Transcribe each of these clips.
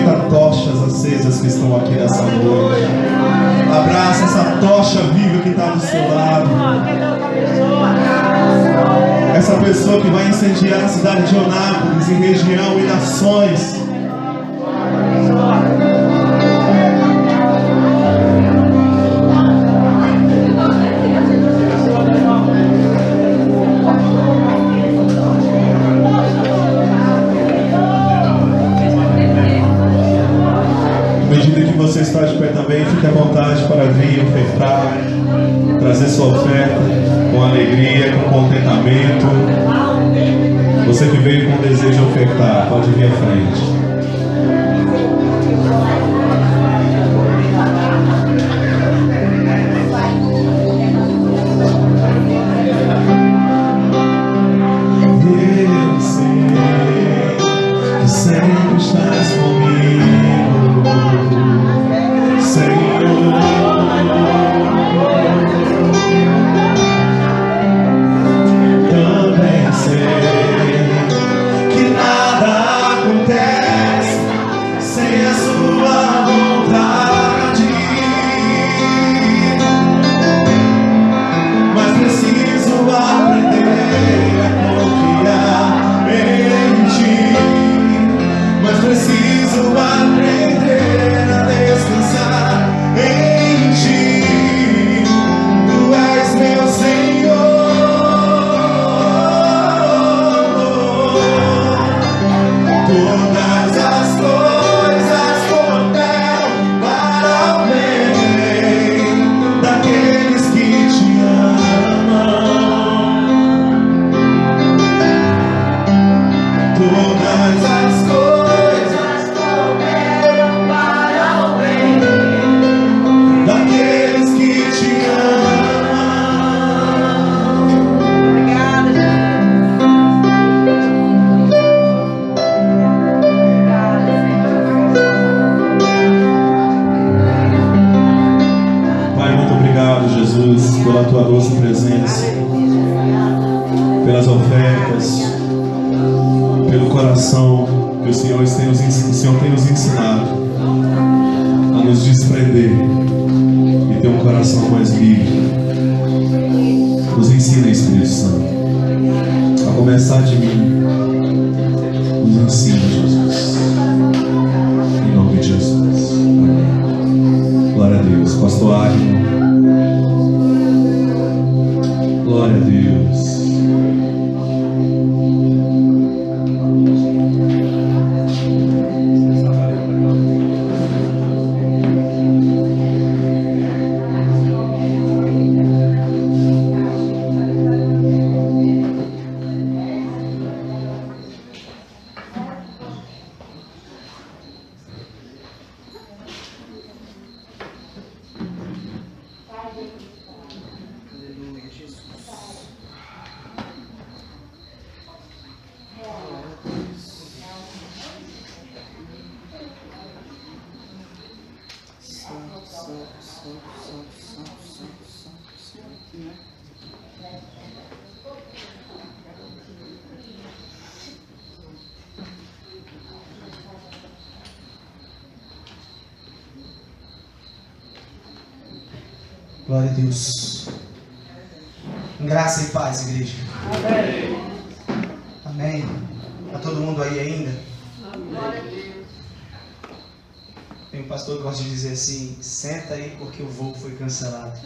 30 tochas acesas que estão aqui nessa noite. Abraça essa tocha viva que está do seu lado. Essa pessoa que vai incendiar a cidade de Onápolis, em região e nações. Você está de pé também, fique à vontade para vir ofertar, trazer sua oferta com alegria, com contentamento. Você que veio com desejo de ofertar, pode vir à frente. Eu sei que sempre estás comigo, Senhor. Também sei que nada acontece sem a sua vontade, mas preciso aprender a confiar em ti, mas preciso aprender a descansar em ti. Tu és meu Senhor. Todas as coisas cooperam para o bem daqueles que te amam. Todas as coisas cooperam para o bem daqueles que te amam. Obrigada, Pai, muito obrigado, Jesus, pela tua doce presença, pelas ofertas, pelo coração que o Senhor tem nos ensinado a nos desprender e ter um coração mais livre. Nos ensina, Espírito Santo, a começar de mim. Nos ensina, Jesus, em nome de Jesus. Amém. Glória a Deus. Pastor Agno. Glória a Deus. Glória a Deus. Graça e paz, igreja. Amém. Amém. Está todo mundo aí ainda? Amém. Tem um pastor que gosta de dizer assim: senta aí porque o voo foi cancelado.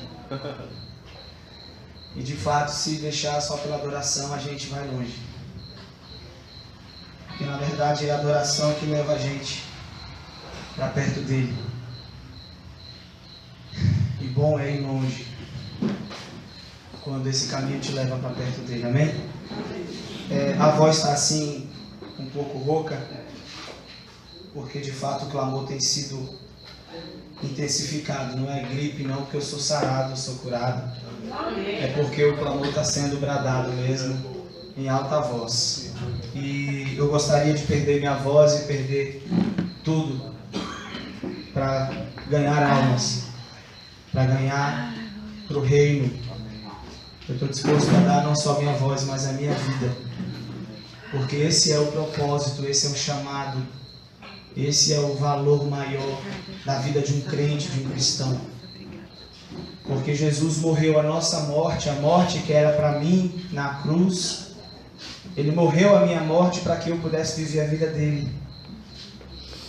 E de fato, se deixar só pela adoração, a gente vai longe. Porque na verdade é a adoração que leva a gente para perto dele. E bom é ir longe quando esse caminho te leva para perto dele, amém? A voz está assim, um pouco rouca, porque de fato o clamor tem sido intensificado. Não é gripe não, porque eu sou sarado, eu sou curado. É porque o clamor está sendo bradado mesmo, em alta voz. E eu gostaria de perder minha voz e perder tudo para ganhar almas, para ganhar para o reino. Eu estou disposto a dar não só a minha voz, mas a minha vida, porque esse é o propósito, esse é o chamado, Esse é o valor maior da vida de um crente, de um cristão. Porque Jesus morreu a nossa morte, a morte que era para mim na cruz. Ele morreu a minha morte para que eu pudesse viver a vida dele.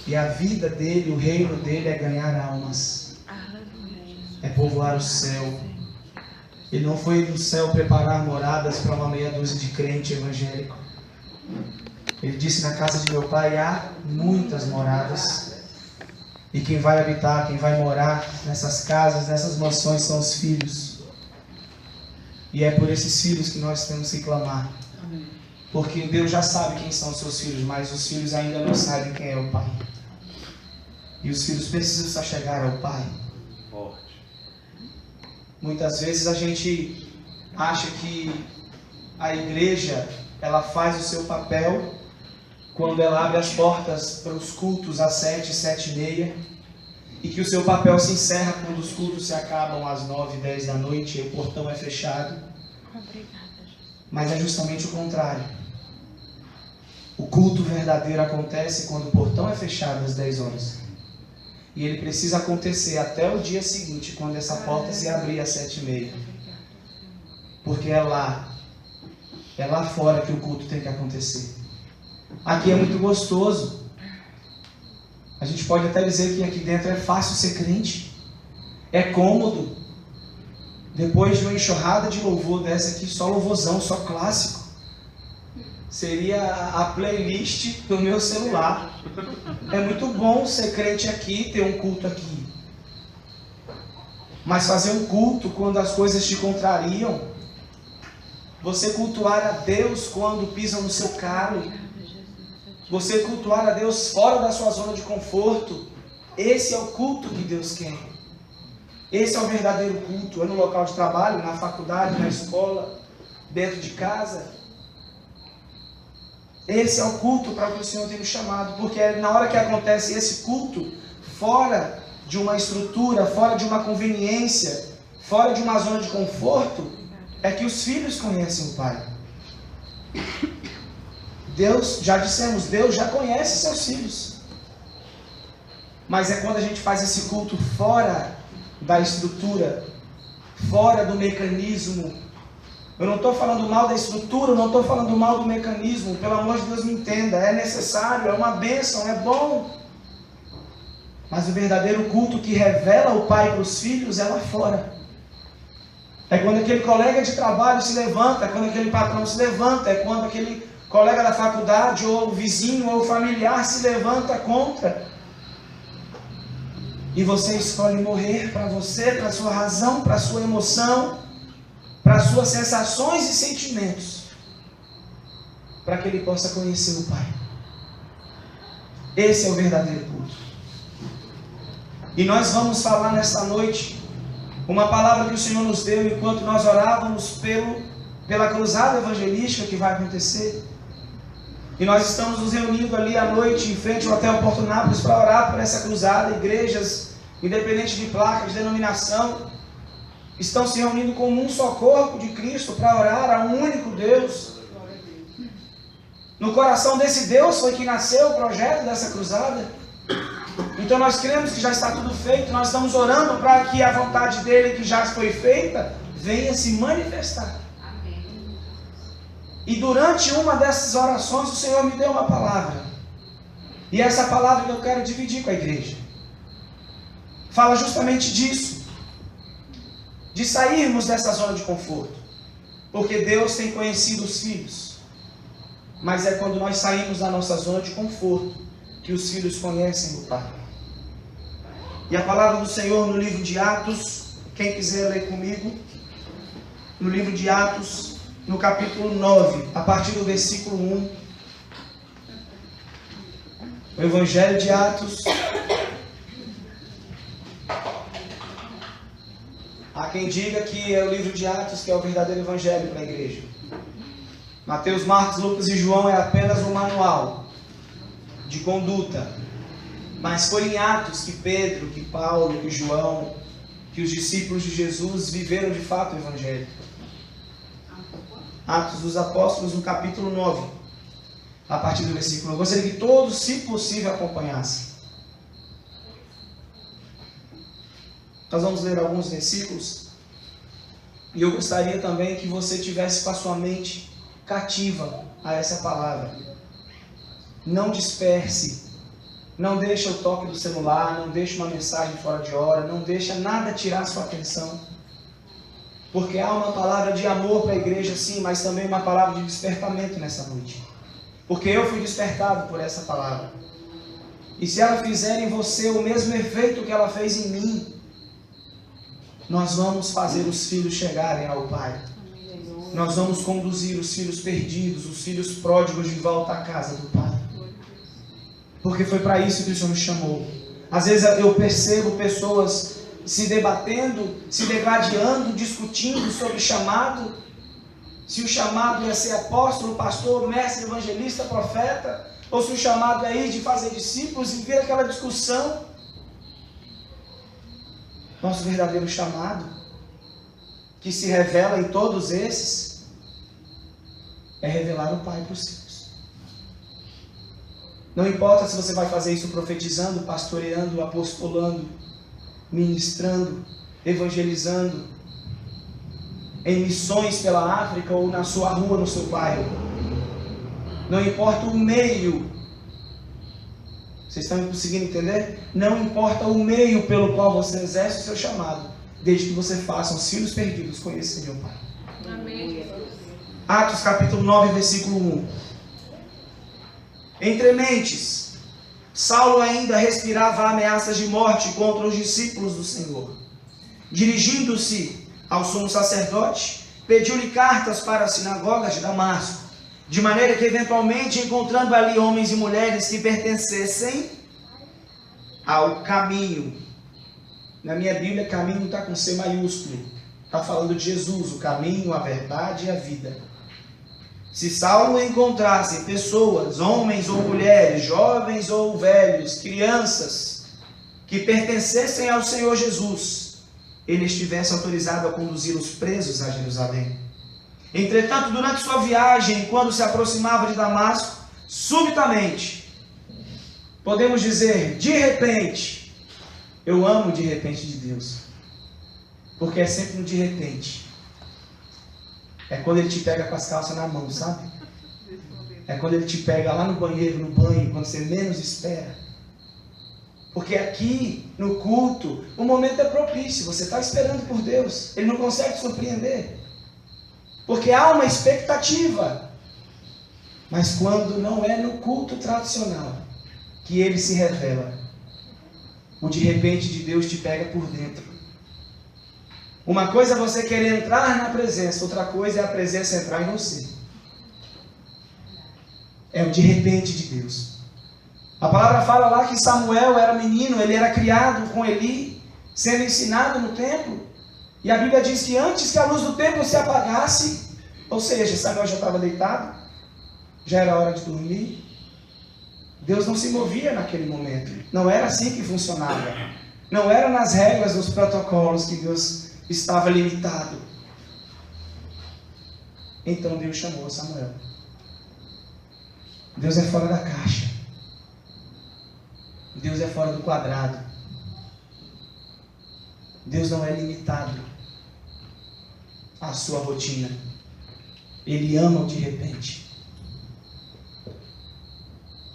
E a vida dele, o reino dele é ganhar almas. É povoar o céu. Ele não foi no céu preparar moradas para uma meia dúzia de crente evangélico. Ele disse: na casa de meu pai há muitas moradas. E quem vai habitar, quem vai morar nessas casas, nessas mansões são os filhos. E é por esses filhos que nós temos que clamar. Porque Deus já sabe quem são os seus filhos, mas os filhos ainda não sabem quem é o Pai. E os filhos precisam só chegar ao Pai. Muitas vezes a gente acha que a igreja, ela faz o seu papel quando ela abre as portas para os cultos às 7, 7h30, e que o seu papel se encerra quando os cultos se acabam às 9, 10 da noite e o portão é fechado. Mas é justamente o contrário. O culto verdadeiro acontece quando o portão é fechado às 10 horas. E ele precisa acontecer até o dia seguinte, quando essa porta se abrir às 7h30. Porque é lá fora que o culto tem que acontecer. Aqui é muito gostoso. A gente pode até dizer que aqui dentro é fácil ser crente. É cômodo. Depois de uma enxurrada de louvor dessa aqui, só louvorzão, só clássico. Seria a playlist do meu celular. É muito bom ser crente aqui, ter um culto aqui. Mas fazer um culto quando as coisas te contrariam, você cultuar a Deus quando pisam no seu calo, você cultuar a Deus fora da sua zona de conforto, esse é o culto que Deus quer. Esse é o verdadeiro culto. É no local de trabalho, na faculdade, na escola, dentro de casa. Esse é o culto para o que o Senhor tem nos chamado. Porque na hora que acontece esse culto, fora de uma estrutura, fora de uma conveniência, fora de uma zona de conforto, é que os filhos conhecem o Pai. Deus, já dissemos, Deus já conhece seus filhos. Mas é quando a gente faz esse culto fora da estrutura, fora do mecanismo. Eu não estou falando mal da estrutura, eu não estou falando mal do mecanismo. Pelo amor de Deus, me entenda. É necessário, é uma bênção, é bom. Mas o verdadeiro culto que revela o Pai para os filhos é lá fora. É quando aquele colega de trabalho se levanta, é quando aquele patrão se levanta, é quando aquele colega da faculdade, ou o vizinho, ou o familiar se levanta contra. E você escolhe morrer para você, para a sua razão, para a sua emoção, para as suas sensações e sentimentos, para que ele possa conhecer o Pai. Esse é o verdadeiro culto. E nós vamos falar nesta noite uma palavra que o Senhor nos deu enquanto nós orávamos pela cruzada evangelística que vai acontecer. E nós estamos nos reunindo ali à noite em frente ao Hotel Porto Nápoles para orar por essa cruzada. Igrejas, independente de placa, de denominação, estão se reunindo como um só corpo de Cristo para orar a um único Deus. No coração desse Deus foi que nasceu o projeto dessa cruzada. Então nós cremos que já está tudo feito. Nós estamos orando para que a vontade dele, que já foi feita, venha se manifestar. E durante uma dessas orações o Senhor me deu uma palavra. E essa palavra que eu quero dividir com a igreja fala justamente disso. De sairmos dessa zona de conforto. Porque Deus tem conhecido os filhos. Mas é quando nós saímos da nossa zona de conforto que os filhos conhecem o Pai. E a palavra do Senhor no livro de Atos, quem quiser ler comigo, no livro de Atos, no capítulo 9, a partir do versículo 1. O Evangelho de Atos. Há quem diga que é o livro de Atos que é o verdadeiro Evangelho para a igreja. Mateus, Marcos, Lucas e João é apenas um manual de conduta. Mas foi em Atos que Pedro, que Paulo, que João, que os discípulos de Jesus viveram de fato o Evangelho. Atos dos Apóstolos, no capítulo 9. a partir do versículo 1. Eu gostaria que todos, se possível, acompanhassem. Nós vamos ler alguns versículos. E eu gostaria também que você tivesse com a sua mente cativa a essa palavra. Não disperse. Não deixe o toque do celular, não deixe uma mensagem fora de hora, não deixe nada tirar sua atenção. Porque há uma palavra de amor para a igreja, sim, mas também uma palavra de despertamento nessa noite. Porque eu fui despertado por essa palavra. E se ela fizer em você o mesmo efeito que ela fez em mim, nós vamos fazer os filhos chegarem ao Pai. Nós vamos conduzir os filhos perdidos, os filhos pródigos de volta à casa do Pai. Porque foi para isso que o Senhor nos chamou. Às vezes eu percebo pessoas se debatendo, se degladiando, discutindo sobre chamado. Se o chamado é ser apóstolo, pastor, mestre, evangelista, profeta, ou se o chamado é ir de fazer discípulos, e ver aquela discussão. Nosso verdadeiro chamado, que se revela em todos esses, é revelar o Pai para os seus. Não importa se você vai fazer isso profetizando, pastoreando, apostolando, ministrando, evangelizando, em missões pela África ou na sua rua, no seu bairro. Não importa o meio. Vocês estão conseguindo entender? Não importa o meio pelo qual você exerce o seu chamado, desde que você faça os filhos perdidos conhecerem o Pai. Amém. Atos capítulo 9, versículo 1. Entre mentes, Saulo ainda respirava ameaças de morte contra os discípulos do Senhor. Dirigindo-se ao sumo sacerdote, pediu-lhe cartas para as sinagogas de Damasco, de maneira que eventualmente, encontrando ali homens e mulheres que pertencessem ao caminho. Na minha Bíblia, caminho está com C maiúsculo. Está falando de Jesus, o caminho, a verdade e a vida. Se Saulo encontrasse pessoas, homens ou mulheres, jovens ou velhos, crianças, que pertencessem ao Senhor Jesus, ele estivesse autorizado a conduzi-los presos a Jerusalém. Entretanto, durante sua viagem, quando se aproximava de Damasco, subitamente, podemos dizer, de repente, eu amo de repente de Deus, porque é sempre no de repente. É quando ele te pega com as calças na mão, sabe? É quando ele te pega lá no banheiro, no banho, quando você menos espera. Porque aqui, no culto, o momento é propício. Você está esperando por Deus. Ele não consegue te surpreender. Porque há uma expectativa. Mas quando não é no culto tradicional que ele se revela, o de repente de Deus te pega por dentro. Uma coisa é você querer entrar na presença, outra coisa é a presença entrar em você. É o de repente de Deus. A palavra fala lá que Samuel era menino, ele era criado com Eli, sendo ensinado no templo. E a Bíblia diz que antes que a luz do templo se apagasse, ou seja, Samuel já estava deitado, já era hora de dormir, Deus não se movia naquele momento. Não era assim que funcionava. Não era nas regras, nos protocolos que Deus estava limitado. Então Deus chamou Samuel. Deus é fora da caixa. Deus é fora do quadrado. Deus não é limitado à sua rotina. Ele ama o de repente.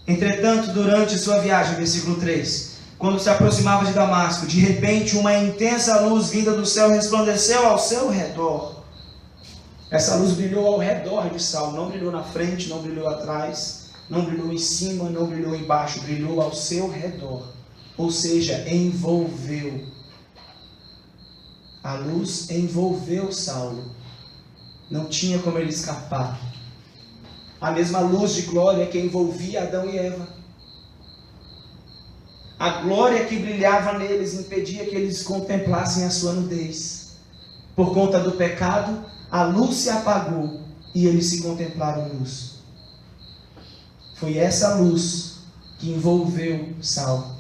Entretanto, durante sua viagem, versículo 3, quando se aproximava de Damasco, de repente uma intensa luz vinda do céu resplandeceu ao seu redor. Essa luz brilhou ao redor de Saulo, não brilhou na frente, não brilhou atrás, não brilhou em cima, não brilhou embaixo, brilhou ao seu redor. Ou seja, envolveu. A luz envolveu Saulo. Não tinha como ele escapar. A mesma luz de glória que envolvia Adão e Eva. A glória que brilhava neles impedia que eles contemplassem a sua nudez. Por conta do pecado, a luz se apagou e eles se contemplaram nus. Foi essa luz que envolveu Saulo.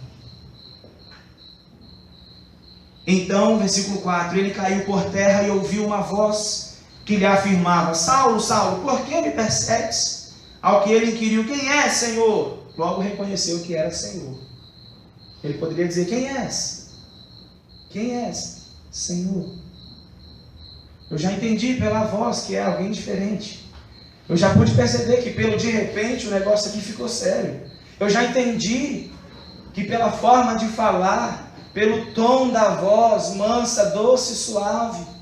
Então, versículo 4, ele caiu por terra e ouviu uma voz que lhe afirmava: Saulo, Saulo, por que me persegues? Ao que ele inquiriu: quem é, Senhor? Logo reconheceu que era Senhor. Ele poderia dizer: quem és? Quem és? Senhor. Eu já entendi pela voz que é alguém diferente. Eu já pude perceber que pelo de repente o negócio aqui ficou sério. Eu já entendi que pela forma de falar, pelo tom da voz mansa, doce e suave.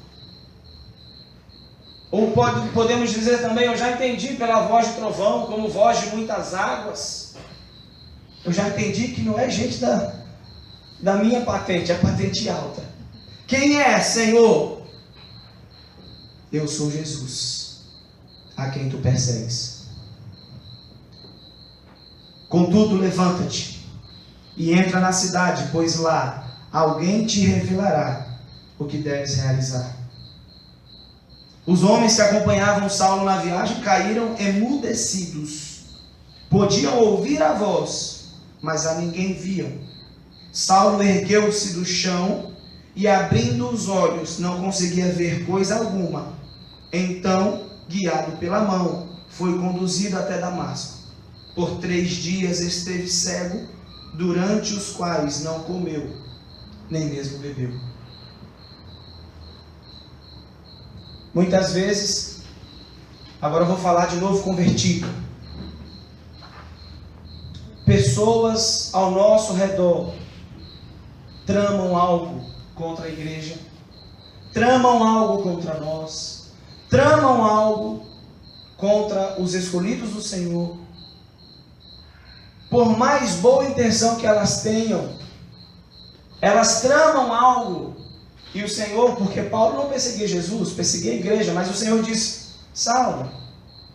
Ou podemos dizer também: eu já entendi pela voz de trovão, como voz de muitas águas. Eu já entendi que não é gente da minha patente, é patente alta. Quem é, Senhor? Eu sou Jesus, a quem tu persegues. Contudo, levanta-te e entra na cidade, pois lá alguém te revelará o que deves realizar. Os homens que acompanhavam Saulo na viagem caíram emudecidos. Podiam ouvir a voz, mas a ninguém viam. Saulo ergueu-se do chão e, abrindo os olhos, não conseguia ver coisa alguma. Então, guiado pela mão, foi conduzido até Damasco. Por 3 dias esteve cego, durante os quais não comeu, nem mesmo bebeu. Muitas vezes, agora eu vou falar de novo convertido. Pessoas ao nosso redor tramam algo contra a igreja, tramam algo contra nós, tramam algo contra os escolhidos do Senhor. Por mais boa intenção que elas tenham, elas tramam algo. E o Senhor, porque Paulo não perseguia Jesus, perseguia a igreja, mas o Senhor disse: Saulo,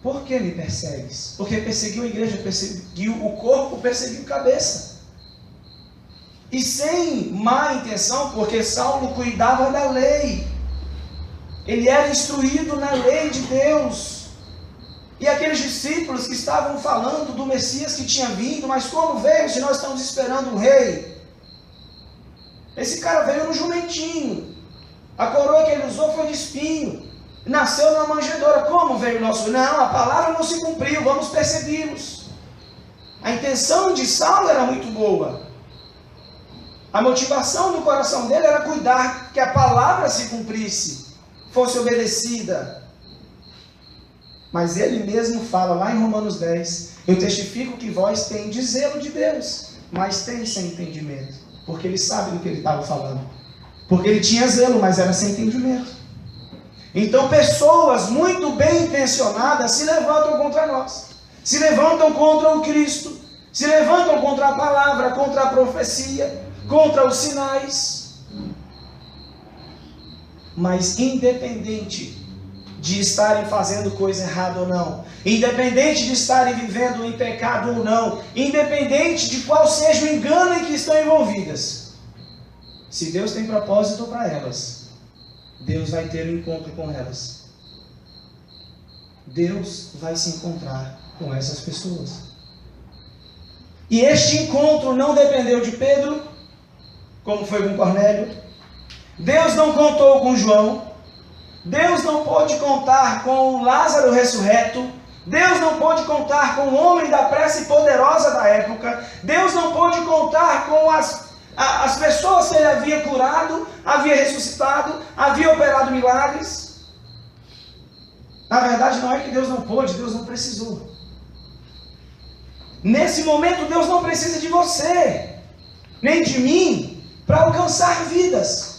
por que me persegues? Porque perseguiu a igreja, perseguiu o corpo, perseguiu a cabeça. E sem má intenção, porque Saulo cuidava da lei. Ele era instruído na lei de Deus. E aqueles discípulos que estavam falando do Messias que tinha vindo: mas como veio se nós estamos esperando um rei? Esse cara veio no jumentinho. A coroa que ele usou foi de espinho. Nasceu na manjedoura. Como veio o nosso? Não, a palavra não se cumpriu, vamos persegui-los. A intenção de Saulo era muito boa. A motivação do coração dele era cuidar que a palavra se cumprisse, fosse obedecida. Mas ele mesmo fala lá em Romanos 10: eu testifico que vós tendes zelo de Deus, mas tendes sem entendimento. Porque ele sabe do que ele estava falando. Porque ele tinha zelo, mas era sem entendimento. Então pessoas muito bem intencionadas se levantam contra nós. Se levantam contra o Cristo. Se levantam contra a palavra, contra a profecia, contra os sinais. Mas independente de estarem fazendo coisa errada ou não, independente de estarem vivendo em pecado ou não, independente de qual seja o engano em que estão envolvidas, se Deus tem propósito para elas, Deus vai ter um encontro com elas. Deus vai se encontrar com essas pessoas. E este encontro não dependeu de Pedro, como foi com Cornélio. Deus não contou com João. Deus não pôde contar com Lázaro ressurreto. Deus não pôde contar com o homem da prece poderosa da época. Deus não pôde contar com as pessoas que ele havia curado, havia ressuscitado, havia operado milagres. Na verdade, não é que Deus não pôde, Deus não precisou. Nesse momento, Deus não precisa de você, nem de mim, para alcançar vidas.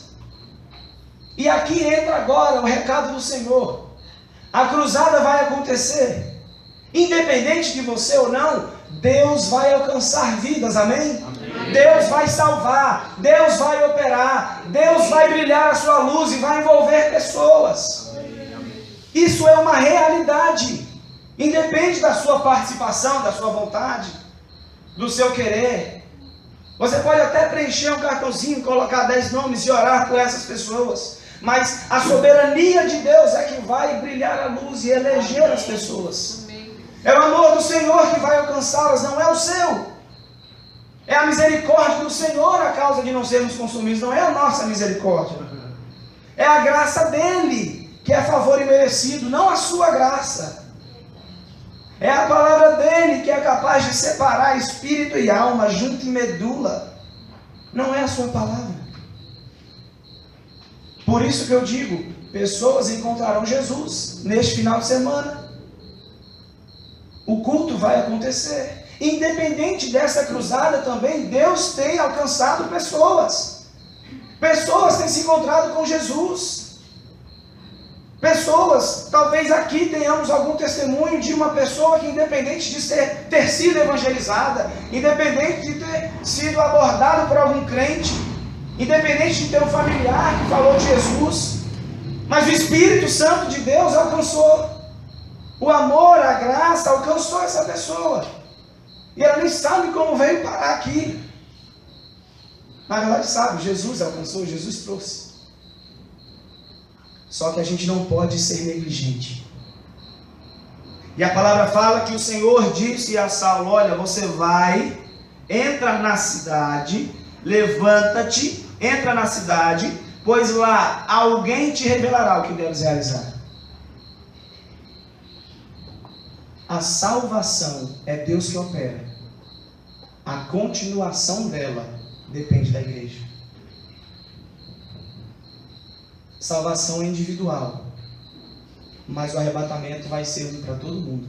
E aqui entra agora o recado do Senhor. A cruzada vai acontecer. Independente de você ou não, Deus vai alcançar vidas, amém? Amém. Deus vai salvar, Deus vai operar, Deus vai brilhar a sua luz e vai envolver pessoas. Amém. Isso é uma realidade. Independe da sua participação, da sua vontade, do seu querer. Você pode até preencher um cartãozinho, colocar 10 nomes e orar por essas pessoas. Mas a soberania de Deus é que vai brilhar a luz e eleger as pessoas. É o amor do Senhor que vai alcançá-las, não é o seu. É a misericórdia do Senhor a causa de não sermos consumidos, não é a nossa misericórdia. É a graça dele que é favor imerecido, não a sua graça. É a palavra dele que é capaz de separar espírito e alma, junto e medula. Não é a sua palavra. Por isso que eu digo, pessoas encontrarão Jesus neste final de semana. O culto vai acontecer. Independente dessa cruzada também, Deus tem alcançado pessoas. Pessoas têm se encontrado com Jesus. Pessoas, talvez aqui tenhamos algum testemunho de uma pessoa que, independente de ter sido evangelizada, independente de ter sido abordado por algum crente, independente de ter um familiar que falou de Jesus, mas o Espírito Santo de Deus alcançou. O amor, a graça alcançou essa pessoa. E ela nem sabe como veio parar aqui. Na verdade sabe, Jesus alcançou, Jesus trouxe. Só que a gente não pode ser negligente. E a palavra fala que o Senhor disse a Saulo: olha, você vai, entra na cidade, levanta-te, entra na cidade, pois lá alguém te revelará o que deves realizar. A salvação é Deus que opera. A continuação dela depende da igreja. Salvação é individual, mas o arrebatamento vai ser um para todo mundo.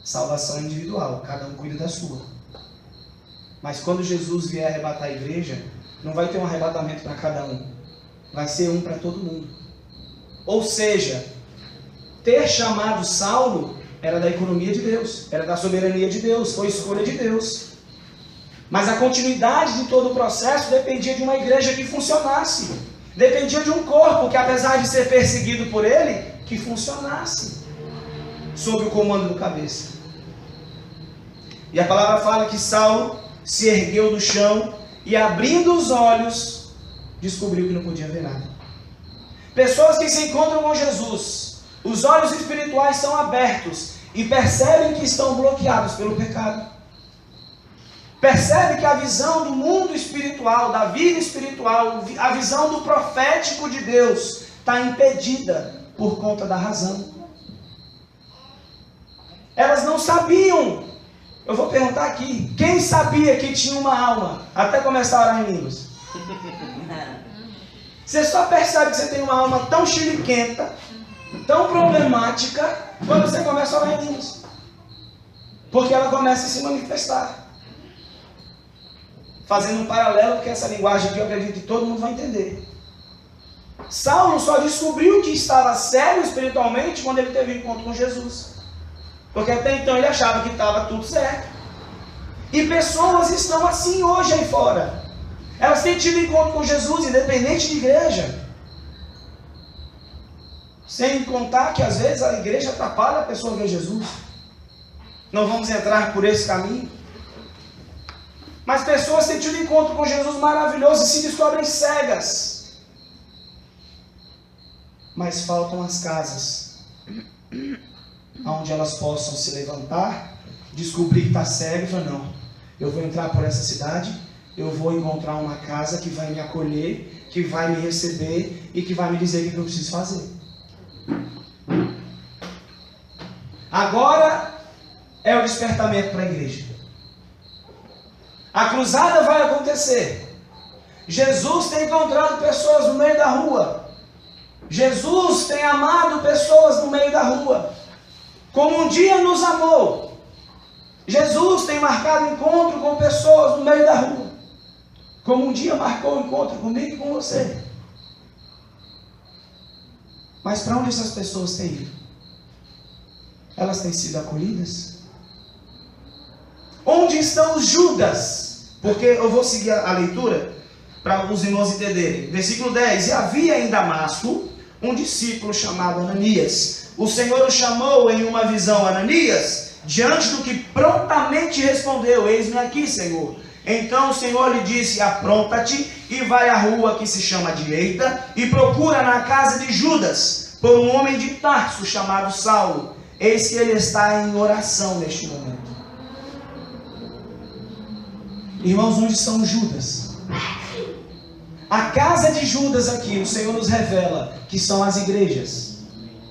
Salvação é individual, cada um cuida da sua. Mas quando Jesus vier arrebatar a igreja, não vai ter um arrebatamento para cada um, vai ser um para todo mundo. Ou seja, ter chamado Saulo era da economia de Deus, era da soberania de Deus, foi escolha de Deus. Mas a continuidade de todo o processo dependia de uma igreja que funcionasse. Dependia de um corpo que, apesar de ser perseguido por ele, que funcionasse sob o comando do cabeça. E a palavra fala que Saulo se ergueu do chão e, abrindo os olhos, descobriu que não podia ver nada. Pessoas que se encontram com Jesus, os olhos espirituais são abertos e percebem que estão bloqueados pelo pecado. Percebe que a visão do mundo espiritual, da vida espiritual, a visão do profético de Deus está impedida por conta da razão. Elas não sabiam. Eu vou perguntar aqui, quem sabia que tinha uma alma até começar a orar em línguas? Você só percebe que você tem uma alma tão chiliquenta, tão problemática, quando você começa a orar em línguas. Porque ela começa a se manifestar. Fazendo um paralelo, porque essa linguagem aqui eu acredito que todo mundo vai entender. Saulo só descobriu que estava sério espiritualmente quando ele teve um encontro com Jesus. Porque até então ele achava que estava tudo certo. E pessoas estão assim hoje aí fora. Elas têm tido encontro com Jesus, independente de igreja. Sem contar que às vezes a igreja atrapalha a pessoa ver Jesus. Não vamos entrar por esse caminho. Mas pessoas têm tido encontro com Jesus maravilhoso e se descobrem cegas. Mas faltam as casas onde elas possam se levantar, descobrir que está cego e falar: não, eu vou entrar por essa cidade, eu vou encontrar uma casa que vai me acolher, que vai me receber e que vai me dizer o que eu preciso fazer. Agora é o despertamento para a igreja. A cruzada vai acontecer. Jesus tem encontrado pessoas no meio da rua. Jesus tem amado pessoas no meio da rua. Como um dia nos amou. Jesus tem marcado encontro com pessoas no meio da rua. Como um dia marcou o encontro comigo e com você. Mas para onde essas pessoas têm ido? Elas têm sido acolhidas? Onde estão os Judas? Porque eu vou seguir a leitura para os irmãos entenderem. Versículo 10. E havia em Damasco um discípulo chamado Ananias. O Senhor o chamou em uma visão: Ananias, diante do que prontamente respondeu: eis-me aqui, Senhor. Então o Senhor lhe disse: apronta-te e vai à rua que se chama Direita e procura na casa de Judas por um homem de Tarso chamado Saulo. Eis que ele está em oração neste momento. Irmãos, onde são os Judas? A casa de Judas aqui, o Senhor nos revela que são as igrejas.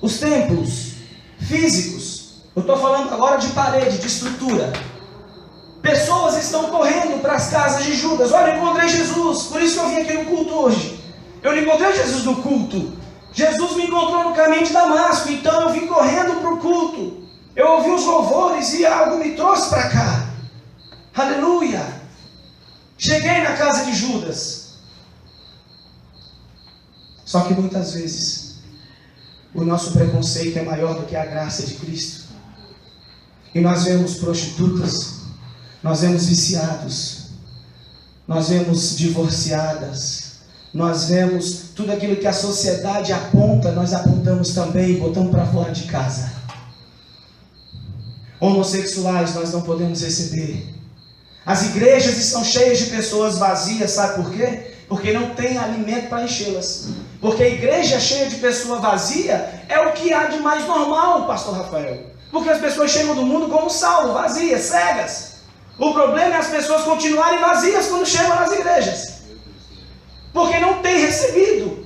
os templos físicos. Eu estou falando agora de parede, de estrutura. Pessoas estão correndo para as casas de Judas. Olha, eu encontrei Jesus, por isso que eu vim aqui no culto hoje. Eu não encontrei Jesus no culto. Jesus me encontrou no caminho de Damasco, então eu vim correndo para o culto. Eu ouvi os louvores e algo me trouxe para cá. Aleluia! Cheguei na casa de Judas. Só que muitas vezes o nosso preconceito é maior do que a graça de Cristo. E nós vemos prostitutas, nós vemos viciados, nós vemos divorciadas, nós vemos tudo aquilo que a sociedade aponta, nós apontamos também e botamos para fora de casa. Homossexuais nós não podemos receber. As igrejas estão cheias de pessoas vazias, sabe por quê? Porque não tem alimento para enchê-las. Porque a igreja cheia de pessoa vazia é o que há de mais normal, pastor Rafael. Porque as pessoas chegam do mundo como Saulo, vazias, cegas. O problema é as pessoas continuarem vazias quando chegam nas igrejas. Porque não tem recebido.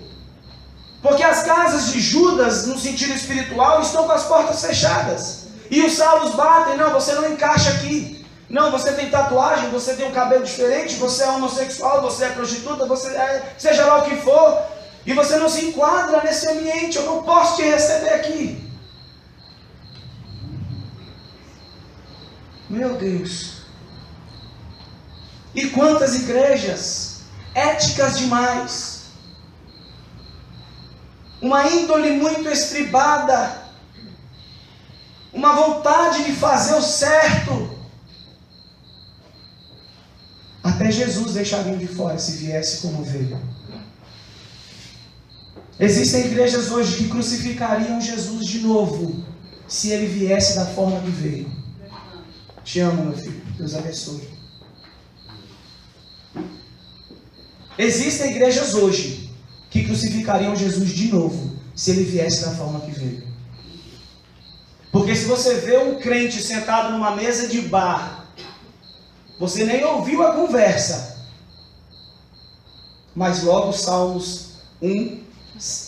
Porque as casas de Judas, no sentido espiritual, estão com as portas fechadas. E os Saulos batem, não, você não encaixa aqui. Não, você tem tatuagem, você tem um cabelo diferente, você é homossexual, você é prostituta, você é, seja lá o que for. E você não se enquadra nesse ambiente, eu não posso te receber aqui. Meu Deus. E quantas igrejas éticas demais, uma índole muito estribada, uma vontade de fazer o certo. Até Jesus deixariam de fora se viesse como veio. Existem igrejas hoje que crucificariam Jesus de novo se ele viesse da forma que veio. Te amo, meu filho. Deus abençoe. Existem igrejas hoje que crucificariam Jesus de novo se ele viesse da forma que veio. Porque se você vê um crente sentado numa mesa de bar, você nem ouviu a conversa, mas logo Salmos 1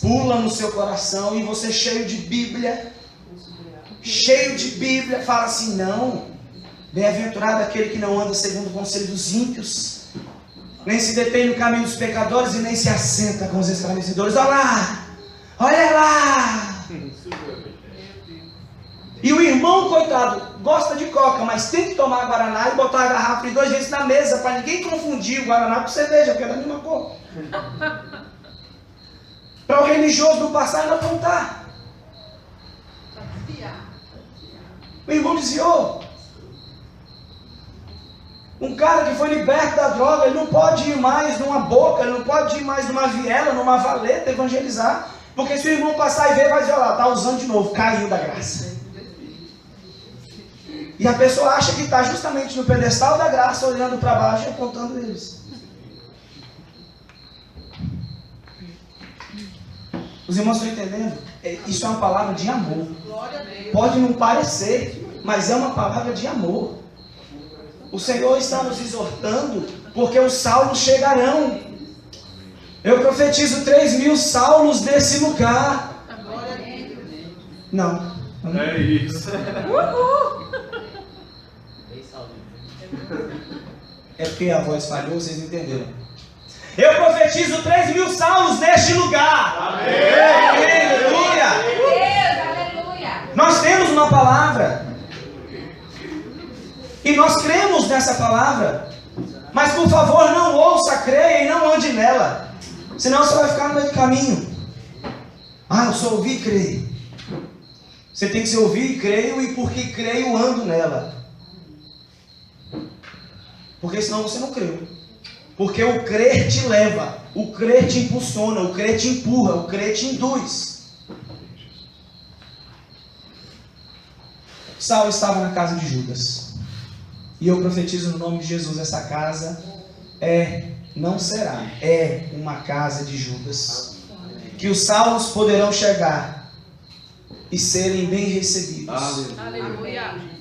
pula no seu coração e você cheio de Bíblia, fala assim, não, bem-aventurado aquele que não anda segundo o conselho dos ímpios, nem se detém no caminho dos pecadores e nem se assenta com os escarnecedores. Olha lá. E o irmão, coitado, gosta de coca, mas tem que tomar Guaraná e botar a garrafa de 2 vezes na mesa, para ninguém confundir o Guaraná com cerveja, porque é da mesma cor. Para o religioso não passar e não apontar. O irmão desviou. Um cara que foi liberto da droga, ele não pode ir mais numa boca, ele não pode ir mais numa viela, numa valeta evangelizar, porque se o irmão passar e ver, vai dizer, olha lá, está usando de novo, caiu da graça. E a pessoa acha que está justamente no pedestal da graça, olhando para baixo e apontando eles. Os irmãos estão entendendo? Isso é uma palavra de amor. Pode não parecer, mas é uma palavra de amor. O Senhor está nos exortando, porque os Saulos chegarão. Eu profetizo 3.000 Saulos nesse lugar. Não. É isso. É porque a voz falhou, vocês entenderam. Eu profetizo 3.000 Saulos neste lugar. Amém. Aleluia. Nós temos uma palavra. E nós cremos nessa palavra. Mas por favor, não ouça, creia e não ande nela. Senão você vai ficar no meio do caminho. Eu só ouvi e creio. Você tem que se ouvir e creio, e porque creio, ando nela. Porque senão você não creu. Porque o crer te leva, o crer te impulsiona, o crer te empurra, o crer te induz. Saulo estava na casa de Judas. E eu profetizo no nome de Jesus, essa casa não será, é uma casa de Judas. Que os Saulos poderão chegar e serem bem recebidos. Aleluia.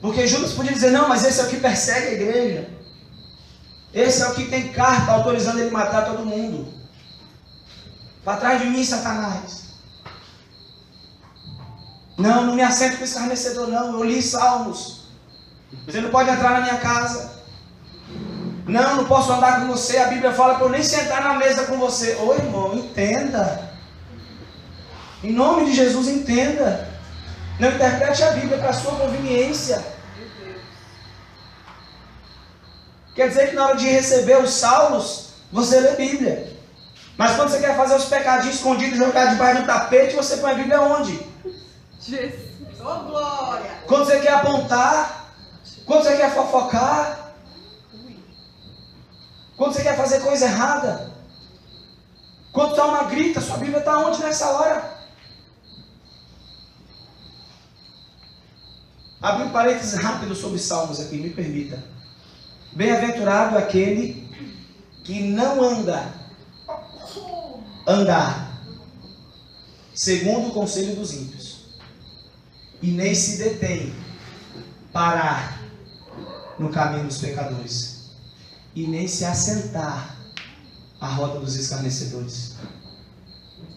Porque Judas podia dizer, não, mas esse é o que persegue a igreja. Esse é o que tem carta autorizando ele matar todo mundo. Para trás de mim, Satanás. Não, não me assento com escarnecedor não, eu li Salmos. Você não pode entrar na minha casa. Não, não posso andar com você. A Bíblia fala para eu nem sentar na mesa com você. Ô irmão, entenda. Em nome de Jesus, entenda. Não interprete a Bíblia para a sua conveniência. Quer dizer que na hora de receber os salmos, você lê Bíblia. Mas quando você quer fazer os pecadinhos escondidos, jogar debaixo do tapete, você põe a Bíblia onde? Jesus. Oh, glória. Quando você quer apontar, quando você quer fofocar, quando você quer fazer coisa errada, quando está uma grita, sua Bíblia está onde nessa hora? Abri um parênteses rápido sobre Salmos aqui, me permita. Bem-aventurado aquele que não andar segundo o conselho dos ímpios, e nem se detém parar no caminho dos pecadores, e nem se assentar à roda dos escarnecedores.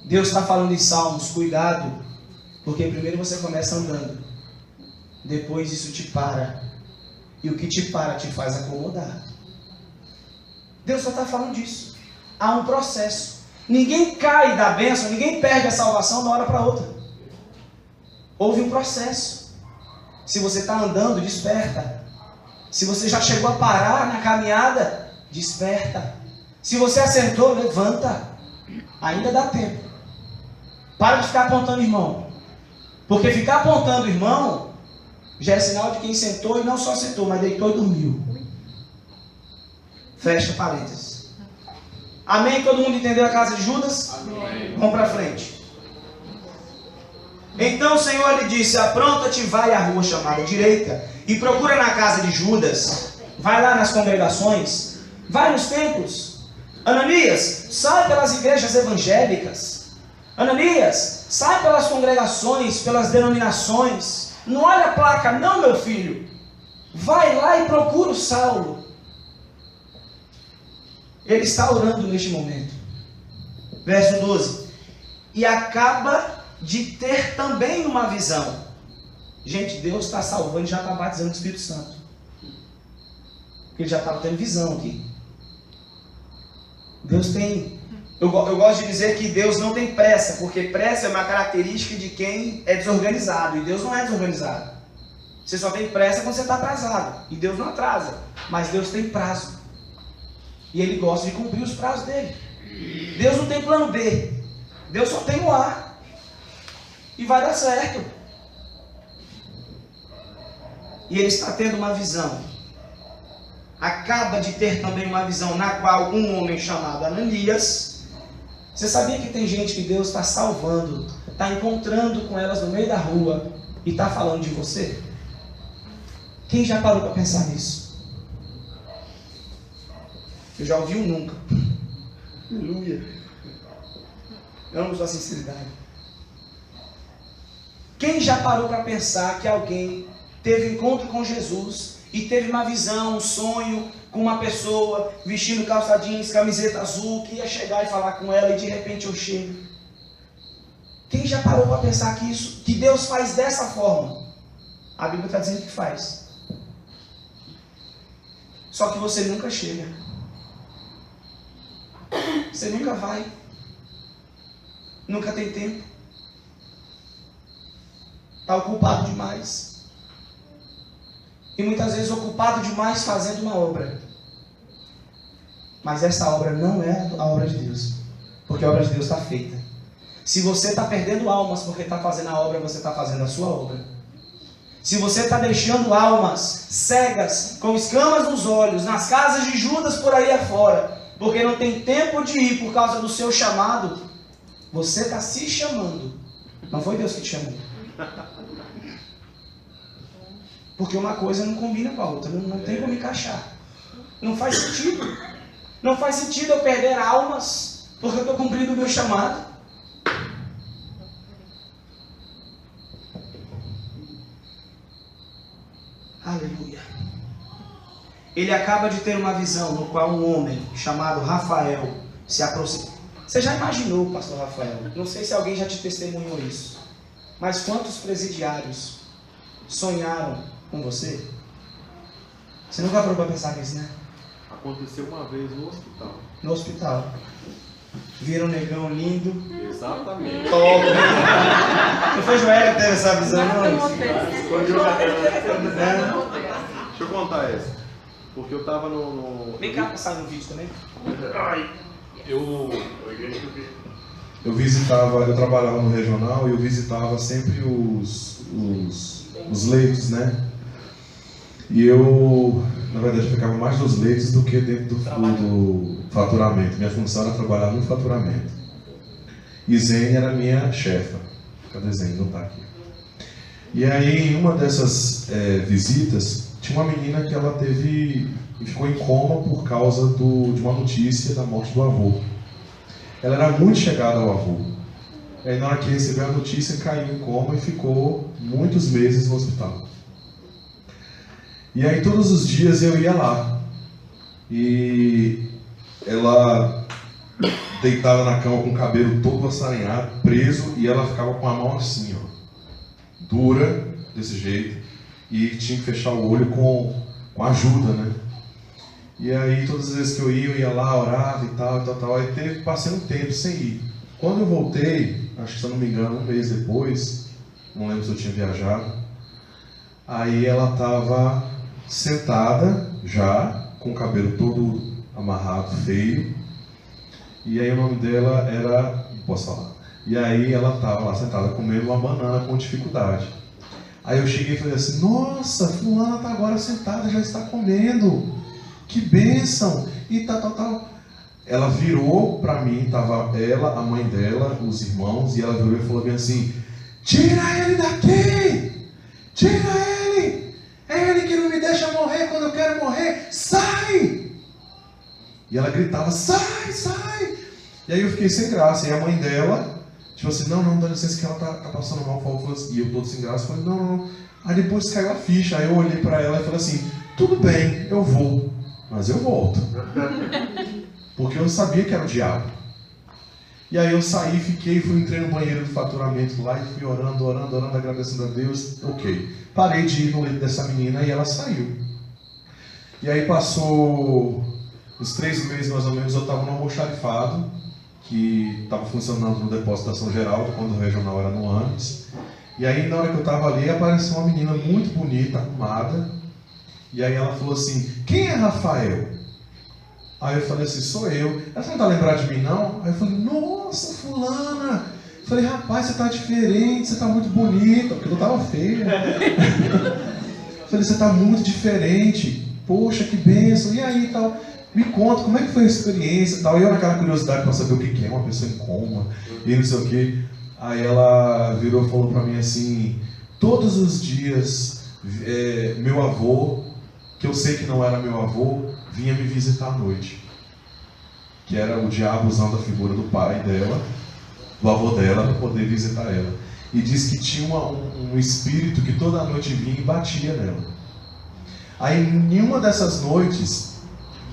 Deus está falando em Salmos, cuidado, porque primeiro você começa andando, depois isso te para, e o que te para te faz acomodar. Deus só está falando disso. Há um processo. Ninguém cai da bênção, ninguém perde a salvação de uma hora para outra. Houve um processo. Se você está andando, desperta. Se você já chegou a parar na caminhada, desperta. Se você acertou, levanta. Ainda dá tempo. Para de ficar apontando o irmão. Porque ficar apontando o irmão já é sinal de quem sentou e não só sentou, mas deitou e dormiu. Fecha parênteses. Amém? Todo mundo entendeu a casa de Judas? Amém. Vamos para frente. Então o Senhor lhe disse: apronta-te, vai à rua chamada direita e procura na casa de Judas. Vai lá nas congregações, vai nos templos. Ananias, sai pelas igrejas evangélicas. Ananias, sai pelas congregações, pelas denominações. Não olha a placa, não, meu filho. Vai lá e procura o Saulo. Ele está orando neste momento. Verso 12. E acaba de ter também uma visão. Gente, Deus está salvando e já está batizando o Espírito Santo. Ele já estava tendo visão aqui. Deus tem... Eu gosto de dizer que Deus não tem pressa, porque pressa é uma característica de quem é desorganizado, e Deus não é desorganizado. Você só tem pressa quando você está atrasado, e Deus não atrasa, mas Deus tem prazo. E Ele gosta de cumprir os prazos dele. Deus não tem plano B, Deus só tem o A, e vai dar certo. E Ele está tendo uma visão. Acaba de ter também uma visão na qual um homem chamado Ananias... Você sabia que tem gente que Deus está salvando, está encontrando com elas no meio da rua e está falando de você? Quem já parou para pensar nisso? Eu já ouvi um nunca. Aleluia. Eu amo sua sinceridade. Quem já parou para pensar que alguém teve encontro com Jesus e teve uma visão, um sonho, com uma pessoa vestindo calça jeans, camiseta azul, que ia chegar e falar com ela e de repente eu chego? Quem já parou para pensar que Deus faz dessa forma? A Bíblia está dizendo que faz. Só que você nunca chega. Você nunca vai. Nunca tem tempo. Está ocupado demais. E muitas vezes ocupado demais fazendo uma obra. Mas essa obra não é a obra de Deus. Porque a obra de Deus está feita. Se você está perdendo almas porque está fazendo a obra, você está fazendo a sua obra. Se você está deixando almas cegas, com escamas nos olhos, nas casas de Judas por aí afora, porque não tem tempo de ir por causa do seu chamado, você está se chamando. Não foi Deus que te chamou. Porque uma coisa não combina com a outra, não tem como encaixar. Não faz sentido. Não faz sentido eu perder almas porque eu estou cumprindo o meu chamado. Aleluia. Ele acaba de ter uma visão no qual um homem chamado Rafael se aproxima. Você já imaginou, pastor Rafael? Não sei se alguém já te testemunhou isso. Mas quantos presidiários sonharam com você? Você nunca parou para pensar nisso, né? Aconteceu uma vez no hospital. No hospital. Viram um negão lindo. Exatamente. Top. Não foi Joel que teve essa visão, não? Deixa eu contar essa. Porque eu tava no... Vem cá passar no vídeo também. Eu visitava, eu trabalhava no regional e eu visitava sempre os leitos, né? E eu, na verdade, ficava mais nos leitos do que dentro do faturamento. Minha função era trabalhar no faturamento. E Zene era minha chefa. Cadê Zene? Não está aqui. E aí, em uma dessas visitas, tinha uma menina que ela ficou em coma por causa de uma notícia da morte do avô. Ela era muito chegada ao avô. E aí, na hora que recebeu a notícia, caiu em coma e ficou muitos meses no hospital. E aí, todos os dias eu ia lá. E ela deitava na cama com o cabelo todo assarinhado, preso, e ela ficava com a mão assim, ó, dura, desse jeito, e tinha que fechar o olho com ajuda, né? E aí, todas as vezes que eu ia lá, orava e tal. Aí passei um tempo sem ir. Quando eu voltei, acho que se eu não me engano, um mês depois, não lembro se eu tinha viajado, aí ela estava sentada, já, com o cabelo todo amarrado, feio, e aí o nome dela era, não posso falar, e aí ela estava lá sentada comendo uma banana com dificuldade. Aí eu cheguei e falei assim, nossa, fulana está agora sentada, já está comendo, que bênção, e tal. Ela virou para mim, estava ela, a mãe dela, os irmãos, e ela virou e falou bem assim, tira ele daqui, tira ele, é ele que não me deixa morrer quando eu quero morrer, sai! E ela gritava, sai, sai! E aí eu fiquei sem graça, e a mãe dela, tipo assim, não, dá licença que ela tá passando mal, falou assim, e eu todo sem graça, falei, não. Aí depois caiu a ficha, aí eu olhei para ela e falei assim, tudo bem, eu vou, mas eu volto. Porque eu sabia que era o diabo. E aí eu saí, entrei no banheiro do faturamento lá e fui orando, agradecendo a Deus. Ok. Parei de ir no leito dessa menina e ela saiu. E aí passou uns 3 meses mais ou menos, eu estava no almoxarifado, que estava funcionando no depósito da São Geraldo, quando o regional era no Ames. E aí na hora que eu estava ali, apareceu uma menina muito bonita, arrumada. E aí ela falou assim, quem é Rafael? Aí eu falei assim, sou eu. Ela não está lembrada de mim, não? Aí eu falei, nossa, fulana. Eu falei, rapaz, você está diferente, você está muito bonita, porque eu estava feia. Eu falei, você está muito diferente. Poxa, que bênção. E aí, tal, me conta, como é que foi a experiência, tal. E eu naquela curiosidade para saber o que é uma pessoa em coma, e não sei o quê. Aí ela virou e falou para mim assim, todos os dias, meu avô, que eu sei que não era meu avô, vinha me visitar à noite, que era o diabo usando a figura do pai dela, do avô dela, para poder visitar ela. E diz que tinha um espírito que toda noite vinha e batia nela. Aí em uma dessas noites,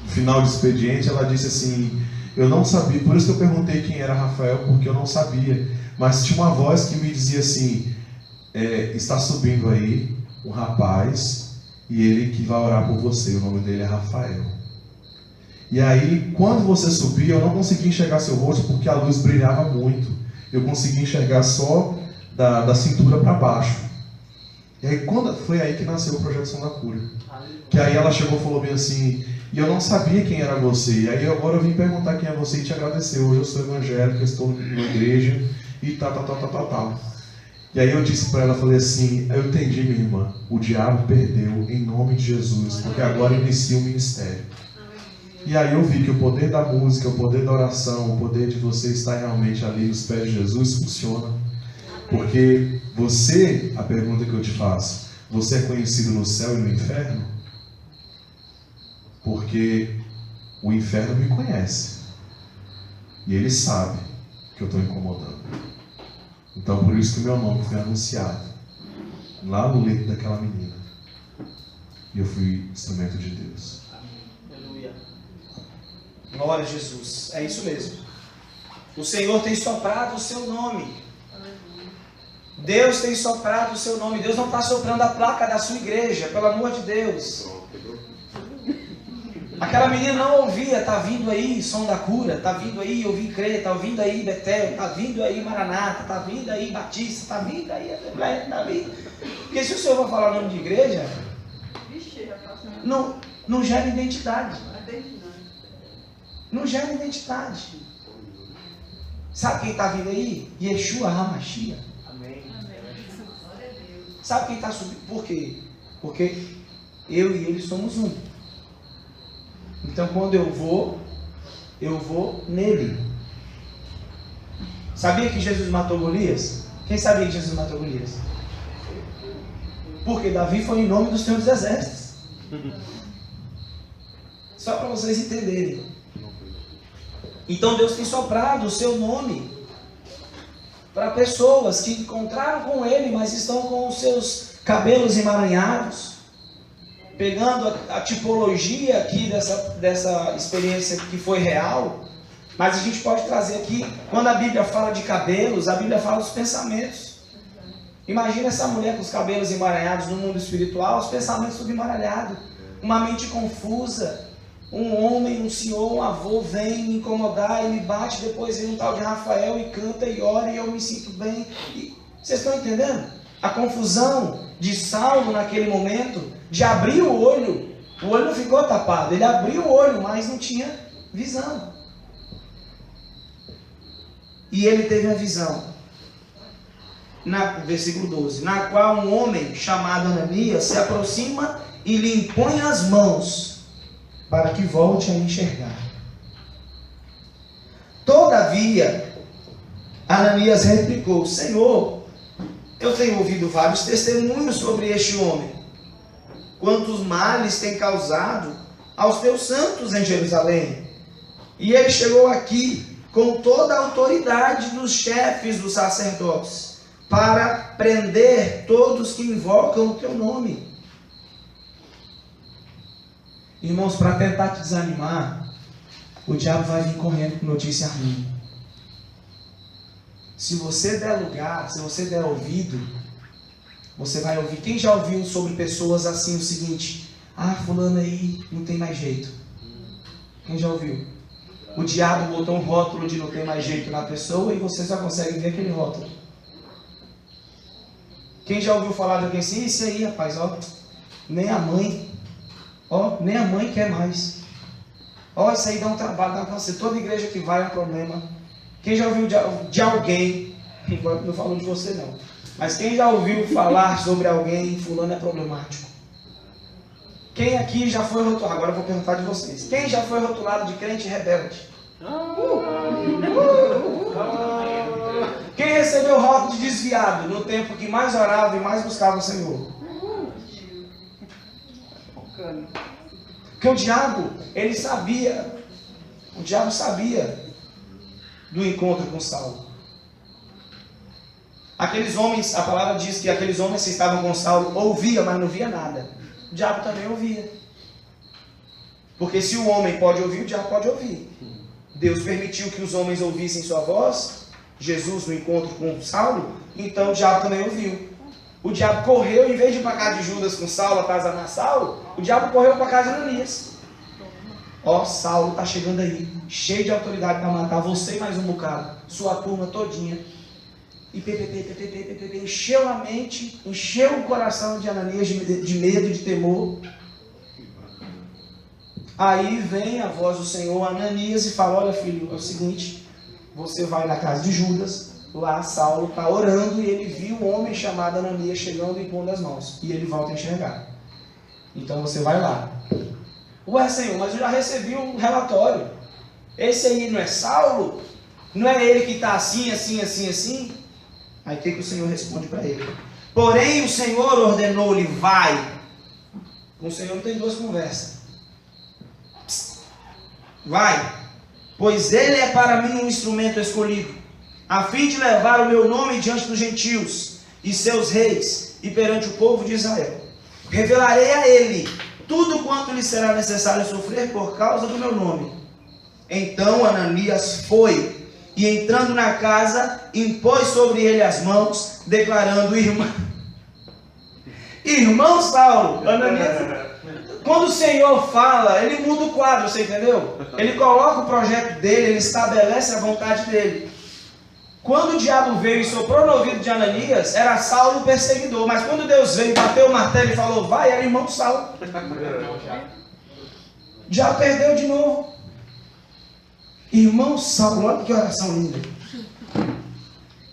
no final do expediente, ela disse assim, eu não sabia, por isso que eu perguntei quem era Rafael, porque eu não sabia, mas tinha uma voz que me dizia assim, está subindo aí um rapaz, e ele que vai orar por você, o nome dele é Rafael. E aí, quando você subir, eu não consegui enxergar seu rosto porque a luz brilhava muito. Eu consegui enxergar só da cintura para baixo. E aí, foi aí que nasceu o Projeto da Cura. Que aí ela chegou e falou bem assim, e eu não sabia quem era você. E aí agora eu vim perguntar quem é você e te agradecer. Hoje eu sou evangélico, eu estou numa igreja e tal. E aí eu disse para ela, falei assim, eu entendi, minha irmã, o diabo perdeu em nome de Jesus, porque agora inicia o ministério. E aí eu vi que o poder da música, o poder da oração, o poder de você estar realmente ali nos pés de Jesus funciona. Porque você, a pergunta que eu te faço, você é conhecido no céu e no inferno? Porque o inferno me conhece. E ele sabe que eu estou incomodando. Então, por isso que o meu nome foi anunciado lá no leito daquela menina. E eu fui instrumento de Deus. Aleluia. Glória a Jesus. É isso mesmo. O Senhor tem soprado o seu nome. Deus tem soprado o seu nome. Deus não está soprando a placa da sua igreja, pelo amor de Deus. Aquela menina não ouvia, está vindo aí som da cura, está vindo aí ouvir crer, está vindo aí Betel, está vindo aí Maranata, está vindo aí Batista, está vindo aí Assembleia, está vindo. Porque se o Senhor vai falar o nome de igreja, não gera identidade. Não gera identidade. Sabe quem está vindo aí? Yeshua HaMashiach. Amém. Sabe quem está subindo? Por quê? Porque eu e ele somos um. Então quando eu vou nele. Sabia que Jesus matou Golias? Quem sabia que Jesus matou Golias? Porque Davi foi em nome do Senhor dos Exércitos. Só para vocês entenderem. Então Deus tem soprado o seu nome para pessoas que encontraram com Ele, mas estão com os seus cabelos emaranhados, pegando a tipologia aqui dessa experiência que foi real, mas a gente pode trazer aqui, quando a Bíblia fala de cabelos, a Bíblia fala dos pensamentos. Imagina essa mulher com os cabelos emaranhados no mundo espiritual, os pensamentos tudo emaranhado, uma mente confusa. Um homem, um senhor, um avô vem me incomodar e me bate, depois vem um tal de Rafael e canta e ora e eu me sinto bem. Vocês estão entendendo? A confusão de Saulo naquele momento, de abrir o olho não ficou tapado, ele abriu o olho, mas não tinha visão. E ele teve a visão, versículo 12, na qual um homem chamado Ananias se aproxima e lhe impõe as mãos, para que volte a enxergar. Todavia, Ananias replicou: Senhor, eu tenho ouvido vários testemunhos sobre este homem, quantos males tem causado aos teus santos em Jerusalém. E ele chegou aqui com toda a autoridade dos chefes dos sacerdotes, para prender todos que invocam o teu nome. Irmãos, para tentar te desanimar, o diabo vai vir correndo com notícia ruim. Se você der lugar, se você der ouvido, você vai ouvir. Quem já ouviu sobre pessoas assim o seguinte: fulano aí não tem mais jeito. Quem já ouviu? O diabo botou um rótulo de não tem mais jeito na pessoa e você só consegue ver aquele rótulo. Quem já ouviu falar de alguém assim? Isso aí, rapaz, nem a mãe quer mais. Isso aí dá um trabalho, dá um câncer. Toda igreja que vai é um problema. Quem já ouviu de alguém, não falou de você não, mas quem já ouviu falar sobre alguém, fulano é problemático? Quem aqui já foi rotulado? Agora eu vou perguntar de vocês. Quem já foi rotulado de crente rebelde? Quem recebeu o rótulo de desviado no tempo que mais orava e mais buscava o Senhor? Porque o diabo sabia do encontro com Saulo. Aqueles homens, a palavra diz que aqueles homens que estavam com Saulo ouviam, mas não via nada. O diabo também ouvia. Porque se o homem pode ouvir, o diabo pode ouvir. Deus permitiu que os homens ouvissem sua voz, Jesus no encontro com Saulo, então o diabo também ouviu. O diabo correu, em vez de ir para casa de Judas com Saulo, atazanar Saulo, o diabo correu para casa de Ananias. Saulo está chegando aí, cheio de autoridade para matar você e mais um bocado, sua turma todinha. E encheu a mente, encheu o coração de Ananias de medo, de temor. Aí vem a voz do Senhor, Ananias, e fala: olha filho, é o seguinte, você vai na casa de Judas, lá Saulo está orando e ele viu um homem chamado Ananias chegando e impondo as mãos. E ele volta a enxergar. Então você vai lá. Ué, Senhor, mas eu já recebi um relatório. Esse aí não é Saulo? Não é ele que está assim, assim, assim, assim? Aí o que o Senhor responde para ele? Porém o Senhor ordenou-lhe: vai. Com o Senhor não tem duas conversas. Vai, pois ele é para mim um instrumento escolhido, a fim de levar o meu nome diante dos gentios e seus reis e perante o povo de Israel. Revelarei a ele tudo quanto lhe será necessário sofrer por causa do meu nome. Então Ananias foi E entrando na casa, impôs sobre ele as mãos, declarando: irmão Saulo, Ananias. Quando o Senhor fala, ele muda o quadro, você entendeu? Ele coloca o projeto dele, ele estabelece a vontade dele. Quando o diabo veio e soprou no ouvido de Ananias, era Saulo o perseguidor. Mas quando Deus veio, bateu o martelo e falou: vai, era irmão Saulo. Já perdeu de novo. Irmão Saulo, olha que oração linda.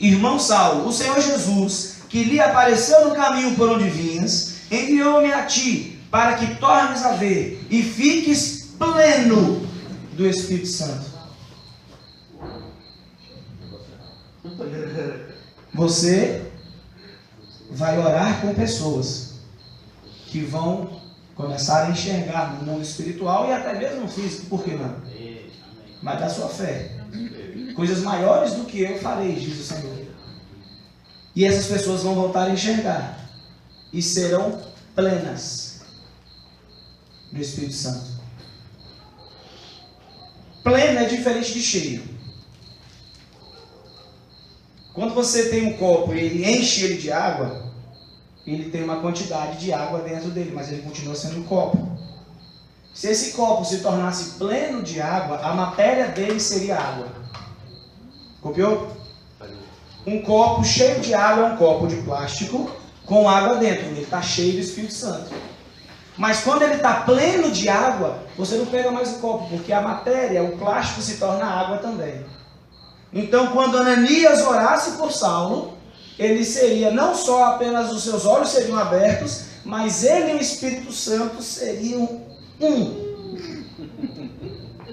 Irmão Saulo, o Senhor Jesus, que lhe apareceu no caminho por onde vinhas, enviou-me a ti, para que tornes a ver e fiques pleno do Espírito Santo. Você vai orar com pessoas que vão começar a enxergar no mundo espiritual e até mesmo no físico, por que não? Mas da sua fé. Coisas maiores do que eu farei, diz o Senhor. E essas pessoas vão voltar a enxergar e serão plenas do Espírito Santo. Pleno é diferente de cheio. Quando você tem um copo e ele enche ele de água, ele tem uma quantidade de água dentro dele, mas ele continua sendo um copo. Se esse copo se tornasse pleno de água, a matéria dele seria água. Copiou? Um copo cheio de água é um copo de plástico com água dentro. Ele está cheio do Espírito Santo. Mas quando ele está pleno de água, você não pega mais o copo, porque a matéria, o plástico, se torna água também. Então, quando Ananias orasse por Saulo, ele seria, não só apenas os seus olhos seriam abertos, mas ele e o Espírito Santo seriam um.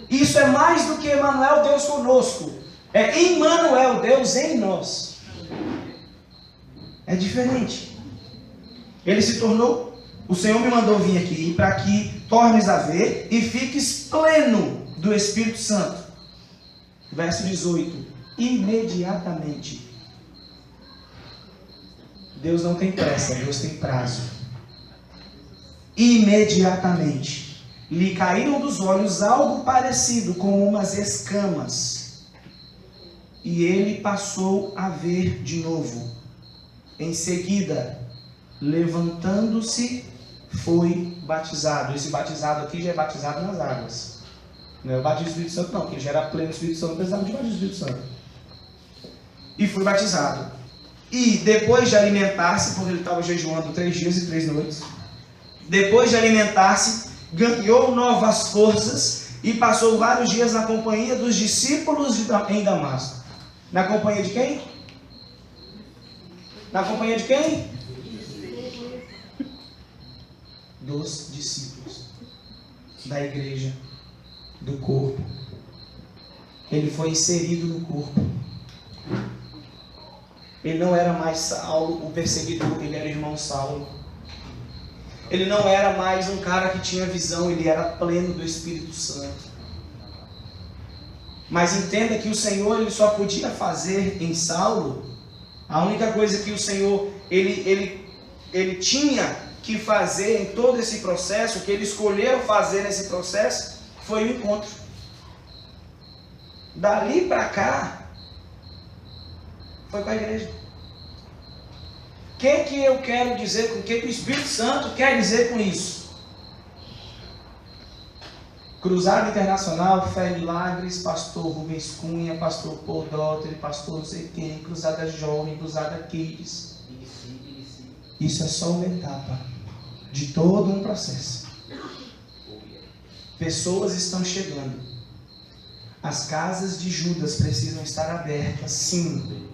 Isso é mais do que Emmanuel, Deus conosco. É Emmanuel, Deus em nós. É diferente. Ele se tornou, o Senhor me mandou vir aqui para que tornes a ver e fiques pleno do Espírito Santo. Verso 18. Imediatamente. Deus não tem pressa, Deus tem prazo. Imediatamente lhe caíram dos olhos algo parecido com umas escamas, e ele passou a ver de novo. Em seguida, levantando-se, foi batizado. Esse batizado aqui já é batizado nas águas. Não é o batismo do Espírito Santo, não, porque ele já era pleno do Espírito Santo, não precisava de batismo do Espírito Santo. E foi batizado. E depois de alimentar-se, porque ele estava jejuando 3 dias e 3 noites, depois de alimentar-se, ganhou novas forças e passou vários dias na companhia dos discípulos em Damasco. Na companhia de quem? Na companhia de quem? Dos discípulos. Da igreja. Do corpo. Ele foi inserido no corpo. Ele não era mais Saulo, o perseguidor, ele era irmão Saulo. Ele não era mais um cara que tinha visão, ele era pleno do Espírito Santo. Mas entenda que o Senhor ele só podia fazer em Saulo, a única coisa que o Senhor ele tinha que fazer em todo esse processo, que ele escolheu fazer nesse processo, foi o encontro. Dali para cá, foi com a igreja. O que eu quero dizer com o que o Espírito Santo quer dizer com isso? Cruzada Internacional, Fé e Milagres, pastor Rubens Cunha, pastor Paul Dotter, pastor não sei quem, Cruzada Jovem, Cruzada Kids. Isso é só uma etapa de todo um processo. Pessoas estão chegando. As casas de Judas precisam estar abertas, sim.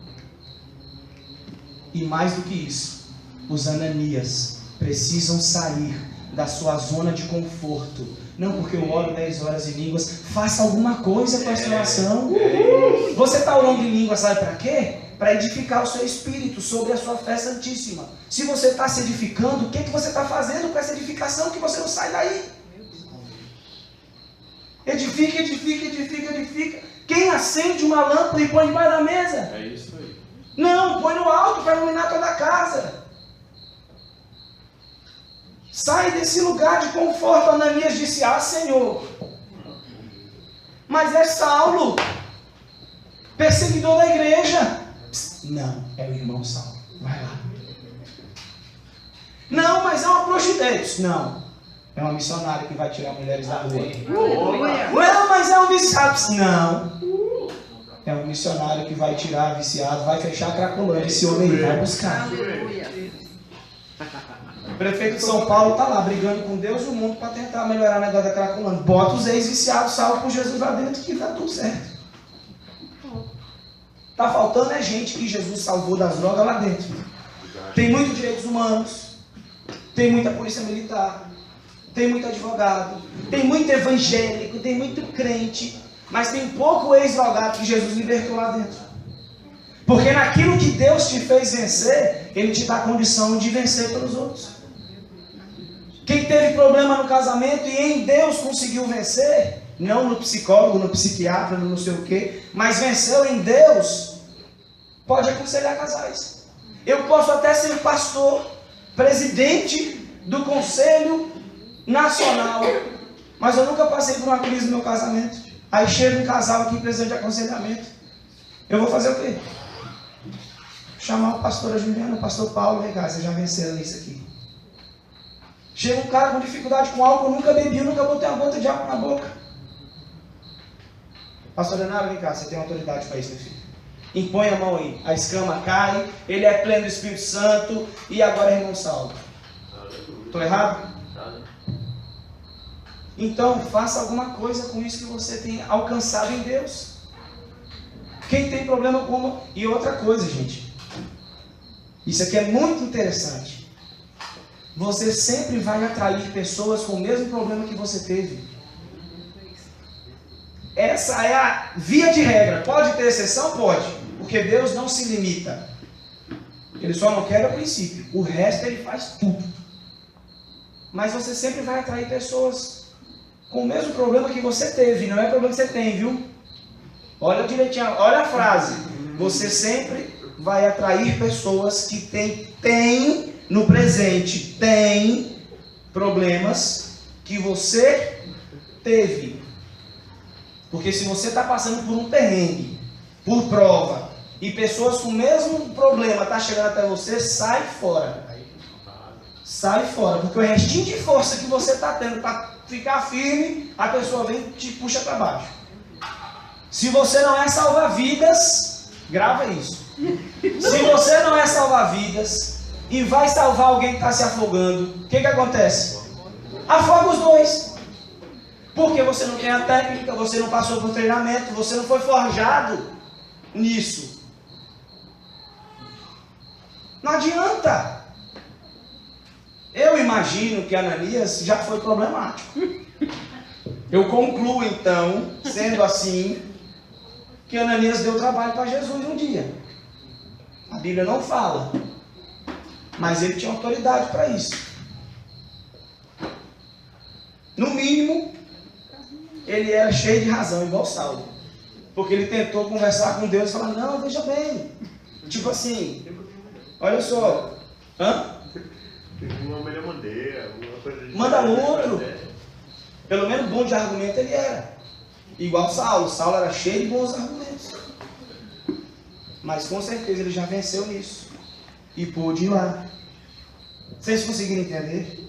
E mais do que isso, os Ananias precisam sair da sua zona de conforto. Não porque eu oro 10 horas em línguas, faça alguma coisa com essa oração. Você está orando em línguas, sabe para quê? Para edificar o seu espírito sobre a sua fé santíssima. Se você está se edificando, o que você está fazendo com essa edificação que você não sai daí? Edifica, edifica, edifica, edifica. Quem acende uma lâmpada e põe debaixo da mesa? É isso aí. Não, põe no alto para iluminar toda a casa. Sai desse lugar de conforto. Ananias disse: Senhor. Mas é Saulo. perseguidor da igreja. Não, é o irmão Saulo. Vai lá. Não, mas é uma prostituta. Não, é uma missionária que vai tirar mulheres da rua. Não, mas é um viciado. Não, é um missionário que vai tirar viciado, vai fechar a Cracolândia. Esse homem aí vai buscar. O prefeito de São Paulo está lá brigando com Deus e o mundo para tentar melhorar o negócio da Cracolândia. Bota os ex-viciados, salva com Jesus lá dentro que dá tudo certo. Está faltando é gente que Jesus salvou das drogas lá dentro. Tem muitos direitos humanos, tem muita polícia militar, tem muito advogado, tem muito evangélico, tem muito crente, mas tem pouco ex-drogado que Jesus libertou lá dentro. Porque naquilo que Deus te fez vencer, Ele te dá a condição de vencer pelos outros. Quem teve problema no casamento e em Deus conseguiu vencer, não no psicólogo, no psiquiatra, no não sei o quê, mas venceu em Deus, pode aconselhar casais. Eu posso até ser pastor, presidente do Conselho Nacional, mas eu nunca passei por uma crise no meu casamento. Aí chega um casal aqui precisando de aconselhamento. Eu vou fazer o quê? Chamar o pastor Juliana, o pastor Paulo, vem cá, vocês já venceram isso aqui. Chega um cara com dificuldade com álcool, nunca bebi, nunca botei uma gota de álcool na boca. Pastor Leonardo, vem cá, você tem autoridade para isso, meu filho. Impõe a mão aí, a escama cai, ele é pleno do Espírito Santo, e agora é irmão Saulo. Estou errado? Então, faça alguma coisa com isso que você tem alcançado em Deus. Quem tem problema com... E outra coisa, gente. Isso aqui é muito interessante. Você sempre vai atrair pessoas com o mesmo problema que você teve. Essa é a via de regra. Pode ter exceção? Pode. Porque Deus não se limita. Ele só não quer o princípio. O resto Ele faz tudo. Mas você sempre vai atrair pessoas com o mesmo problema que você teve. Não é o problema que você tem, viu? Olha direitinho. Olha a frase. Você sempre vai atrair pessoas que têm no presente, tem problemas que você teve. Porque se você está passando por um perrengue, por prova, e pessoas com o mesmo problema estão chegando até você, sai fora. Sai fora, porque o restinho de força que você está tendo para ficar firme, a pessoa vem e te puxa para baixo. Se você não é salva-vidas, grava isso. Se você não é salva-vidas e vai salvar alguém que está se afogando, o que acontece? Afoga os dois. Porque você não tem a técnica, você não passou por treinamento, você não foi forjado nisso. Não adianta. Eu imagino que Ananias já foi problemático. Eu concluo então, sendo assim, que Ananias deu trabalho para Jesus um dia. A Bíblia não fala, mas ele tinha autoridade para isso. No mínimo, ele era cheio de razão, igual Saulo. Porque ele tentou conversar com Deus e falar, não, veja bem. Tipo assim, olha só. Uma melhor maneira, uma coisa de... Manda outro. Pelo menos bom de argumento ele era. Igual Saulo. Saulo era cheio de bons argumentos. Mas com certeza ele já venceu nisso. E pôde ir lá. Vocês conseguiram entender?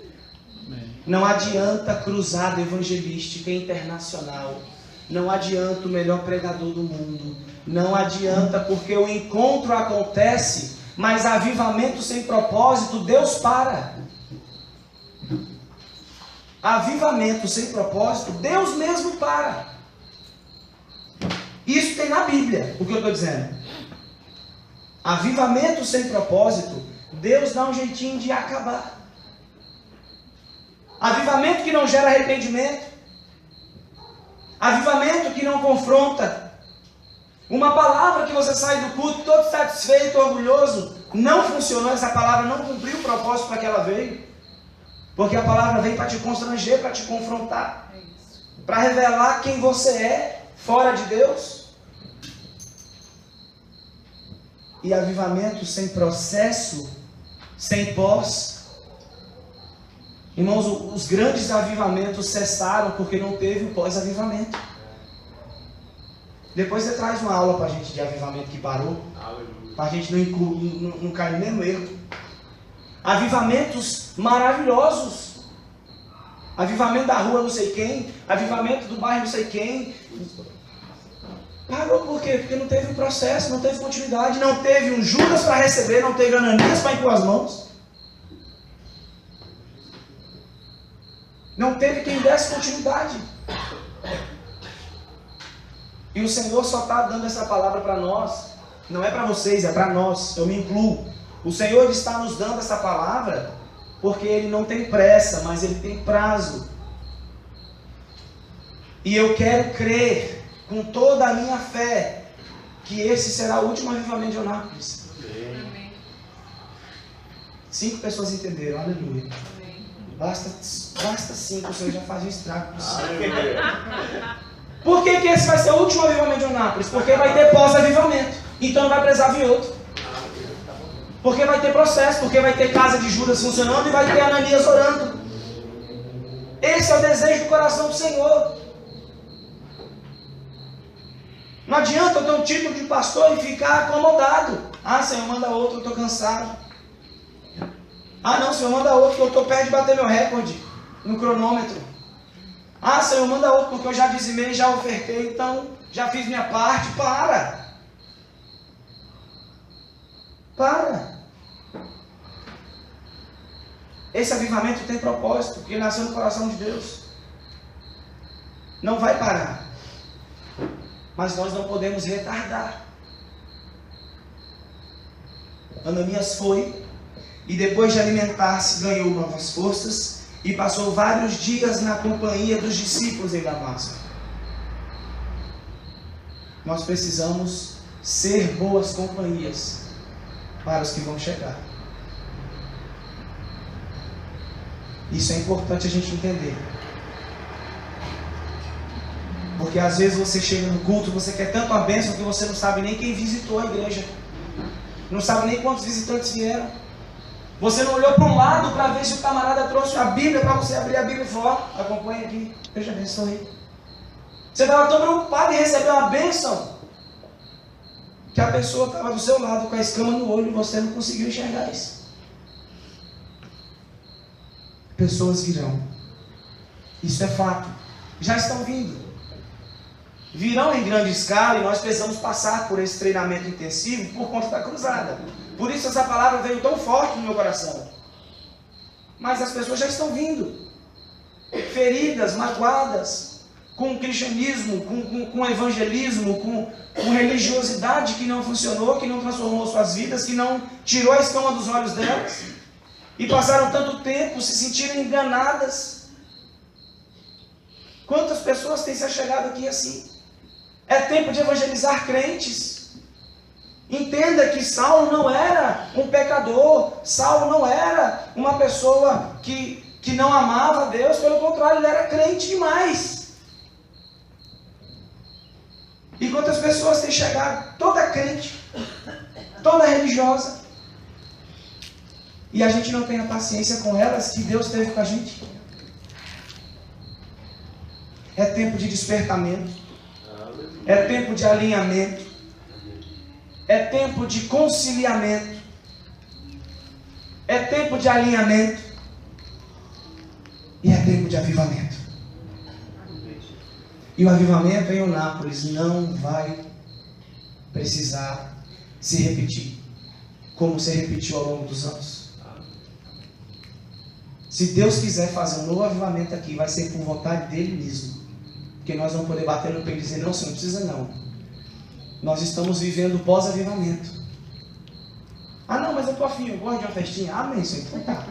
Não adianta cruzada evangelística internacional. Não adianta o melhor pregador do mundo. Não adianta, porque o encontro acontece, mas avivamento sem propósito, Deus para. Avivamento sem propósito, Deus mesmo para. Isso tem na Bíblia, o que eu estou dizendo. Avivamento sem propósito, Deus dá um jeitinho de acabar. Avivamento que não gera arrependimento. Avivamento que não confronta. Uma palavra que você sai do culto todo satisfeito, orgulhoso, não funcionou, essa palavra não cumpriu o propósito para que ela veio. Porque a palavra vem para te constranger, para te confrontar, para revelar quem você é fora de Deus. E avivamento sem processo, sem pós. Irmãos, os grandes avivamentos cessaram porque não teve o pós-avivamento. Depois você traz uma aula pra gente de avivamento que parou. Pra gente não cair no mesmo erro. Avivamentos maravilhosos. Avivamento da rua não sei quem. Avivamento do bairro não sei quem. Parou por quê? Porque não teve um processo, não teve continuidade. Não teve um Judas para receber, não teve Ananias para impor as mãos. Não teve quem desse continuidade. E o Senhor só está dando essa palavra para nós. Não é para vocês, é para nós. Eu me incluo. O Senhor está nos dando essa palavra porque Ele não tem pressa, mas Ele tem prazo. E eu quero crer com toda a minha fé que esse será o último avivamento de Eunápolis. Amém. 5 pessoas entenderam, aleluia. Basta 5, o Senhor já faz um estrago. Por que esse vai ser o último avivamento de Eunápolis? Porque vai ter pós-avivamento. Então não vai precisar vir outro. Porque vai ter processo, porque vai ter casa de Judas funcionando e vai ter Ananias orando. Esse é o desejo do coração do Senhor. Não adianta eu ter um título de pastor e ficar acomodado. Ah, Senhor, manda outro, eu estou cansado. Ah, não, Senhor, manda outro, porque eu estou perto de bater meu recorde no cronômetro. Ah, Senhor, manda outro, porque eu já dizimei, já ofertei, então já fiz minha parte. Para! Esse avivamento tem propósito, porque ele nasceu no coração de Deus. Não vai parar. Mas nós não podemos retardar. Ananias foi, e depois de alimentar-se, ganhou novas forças, e passou vários dias na companhia dos discípulos em Damasco. Nós precisamos ser boas companhias para os que vão chegar. Isso é importante a gente entender. Porque às vezes você chega no culto, você quer tanto a bênção que você não sabe nem quem visitou a igreja. Não sabe nem quantos visitantes vieram. Você não olhou para um lado para ver se o camarada trouxe a Bíblia para você abrir a Bíblia e falar: ó, acompanha aqui, eu já abençoe. Você estava tão preocupado em receber uma bênção que a pessoa estava do seu lado com a escama no olho e você não conseguiu enxergar isso. Pessoas virão. Isso é fato. Já estão vindo. Virão em grande escala e nós precisamos passar por esse treinamento intensivo por conta da cruzada. Por isso essa palavra veio tão forte no meu coração. Mas as pessoas já estão vindo. Feridas, magoadas, com cristianismo, com evangelismo, com religiosidade que não funcionou, que não transformou suas vidas, que não tirou a escama dos olhos delas. E passaram tanto tempo se sentindo enganadas. Quantas pessoas têm se achegado aqui assim? É tempo de evangelizar crentes. Entenda que Saulo não era um pecador. Saulo não era uma pessoa que não amava a Deus. Pelo contrário, ele era crente demais. E quantas pessoas têm chegado, toda crente, toda religiosa, e a gente não tem a paciência com elas que Deus teve com a gente. É tempo de despertamento. É tempo de alinhamento. É tempo de conciliamento. É tempo de alinhamento. E é tempo de avivamento. E o avivamento em Eunápolis não vai precisar se repetir como se repetiu ao longo dos anos. Se Deus quiser fazer um novo avivamento aqui, vai ser por vontade dele mesmo. Porque nós vamos poder bater no peito e dizer: não, senhor, não precisa não. Nós estamos vivendo pós-avivamento. Ah, não, mas eu estou afim, eu gosto de uma festinha. Amém, senhor, então tá.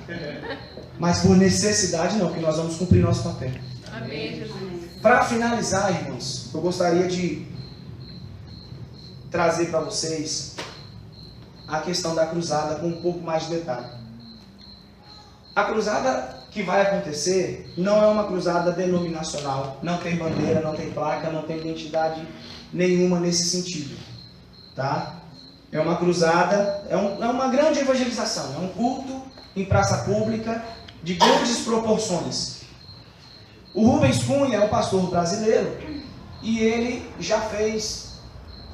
Mas por necessidade não, porque nós vamos cumprir nosso papel. Amém, Jesus. Para finalizar, irmãos, eu gostaria de trazer para vocês a questão da cruzada com um pouco mais de detalhe. A cruzada que vai acontecer não é uma cruzada denominacional, não tem bandeira, não tem placa, não tem identidade nenhuma nesse sentido, tá? É uma cruzada, é uma grande evangelização, é um culto em praça pública de grandes proporções. O Rubens Cunha é um pastor brasileiro e ele já fez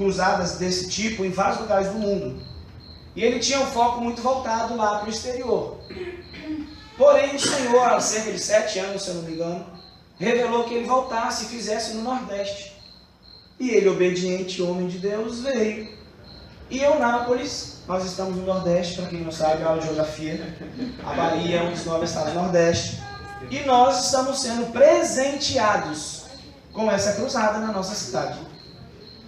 cruzadas desse tipo em vários lugares do mundo. E ele tinha um foco muito voltado lá para o exterior. Porém, o Senhor, há cerca de 7 anos, se eu não me engano, revelou que ele voltasse e fizesse no Nordeste. E ele, obediente, homem de Deus, veio. E Eunápolis, nós estamos no Nordeste, para quem não sabe, aula de geografia. A Bahia é um dos 9 estados do Nordeste. E nós estamos sendo presenteados com essa cruzada na nossa cidade.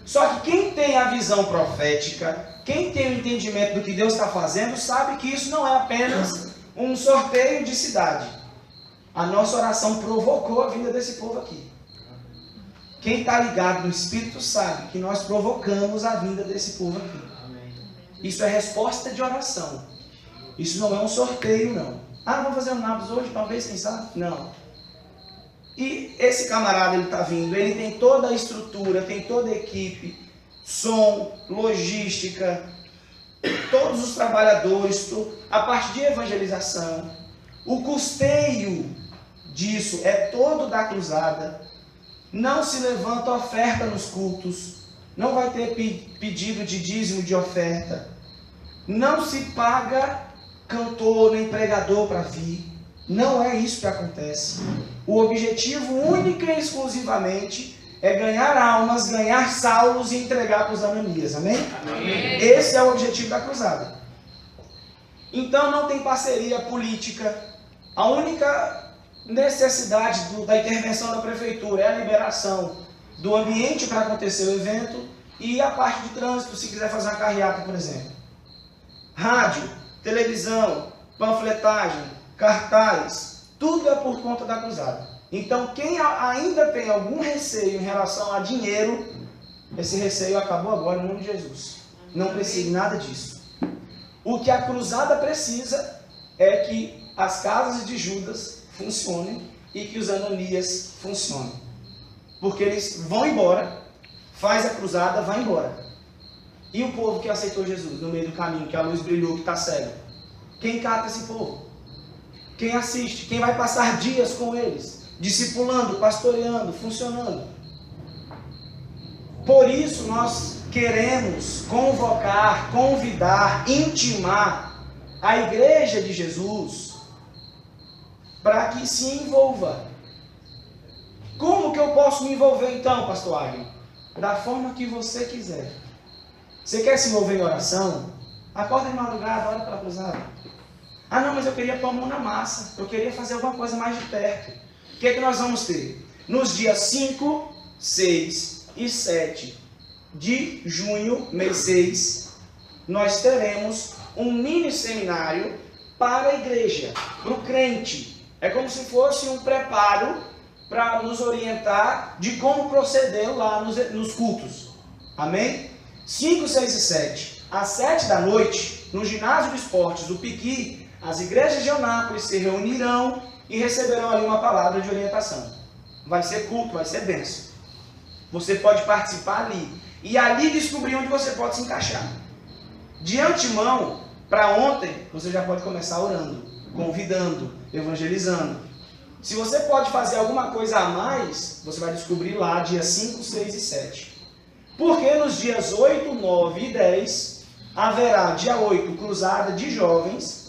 Só que quem tem a visão profética, quem tem o entendimento do que Deus está fazendo, sabe que isso não é apenas um sorteio de cidade. A nossa oração provocou a vinda desse povo aqui. Quem está ligado no Espírito sabe que nós provocamos a vinda desse povo aqui. Isso é resposta de oração. Isso não é um sorteio, não. Ah, vamos fazer um Nabos hoje, talvez, quem sabe? Não. E esse camarada, ele está vindo, ele tem toda a estrutura, tem toda a equipe, som, logística, todos os trabalhadores, a parte de evangelização. O custeio disso é todo da cruzada. Não se levanta oferta nos cultos. Não vai ter pedido de dízimo de oferta. Não se paga cantor nem pregador para vir. Não é isso que acontece. O objetivo único e exclusivamente é ganhar almas, ganhar Saulos e entregar para os Ananias. Amém? Amém? Esse é o objetivo da cruzada. Então não tem parceria política. A única necessidade da intervenção da prefeitura é a liberação do ambiente para acontecer o evento e a parte de trânsito, se quiser fazer uma carreata, por exemplo. Rádio, televisão, panfletagem, cartaz, tudo é por conta da cruzada. Então, quem ainda tem algum receio em relação a dinheiro, esse receio acabou agora em nome de Jesus. Não precisa de nada disso. O que a cruzada precisa é que as casas de Judas funcionem e que os Ananias funcionem. Porque eles vão embora, faz a cruzada, vai embora. E o povo que aceitou Jesus no meio do caminho, que a luz brilhou, que está cego? Quem cata esse povo? Quem assiste? Quem vai passar dias com eles? Discipulando, pastoreando, funcionando. Por isso nós queremos convocar, convidar, intimar a igreja de Jesus para que se envolva. Como que eu posso me envolver então, pastor Agnes? Da forma que você quiser. Você quer se envolver em oração? Acorda de madrugada, ora pela cruzada. Ah não, mas eu queria pôr a mão na massa. Eu queria fazer alguma coisa mais de perto. O que é que nós vamos ter? Nos dias 5, 6 e 7 de junho, mês 6, nós teremos um mini seminário para a igreja, para o crente. É como se fosse um preparo para nos orientar de como proceder lá nos cultos. Amém? 5, 6 e 7. Às 7 da noite, no ginásio de esportes do Piqui, as igrejas de Eunápolis se reunirão e receberão ali uma palavra de orientação. Vai ser culto, vai ser bênção. Você pode participar ali. E ali descobrir onde você pode se encaixar. De antemão, para ontem, você já pode começar orando, convidando, evangelizando. Se você pode fazer alguma coisa a mais, você vai descobrir lá dia 5, 6 e 7. Porque nos dias 8, 9 e 10, haverá dia 8, cruzada de jovens.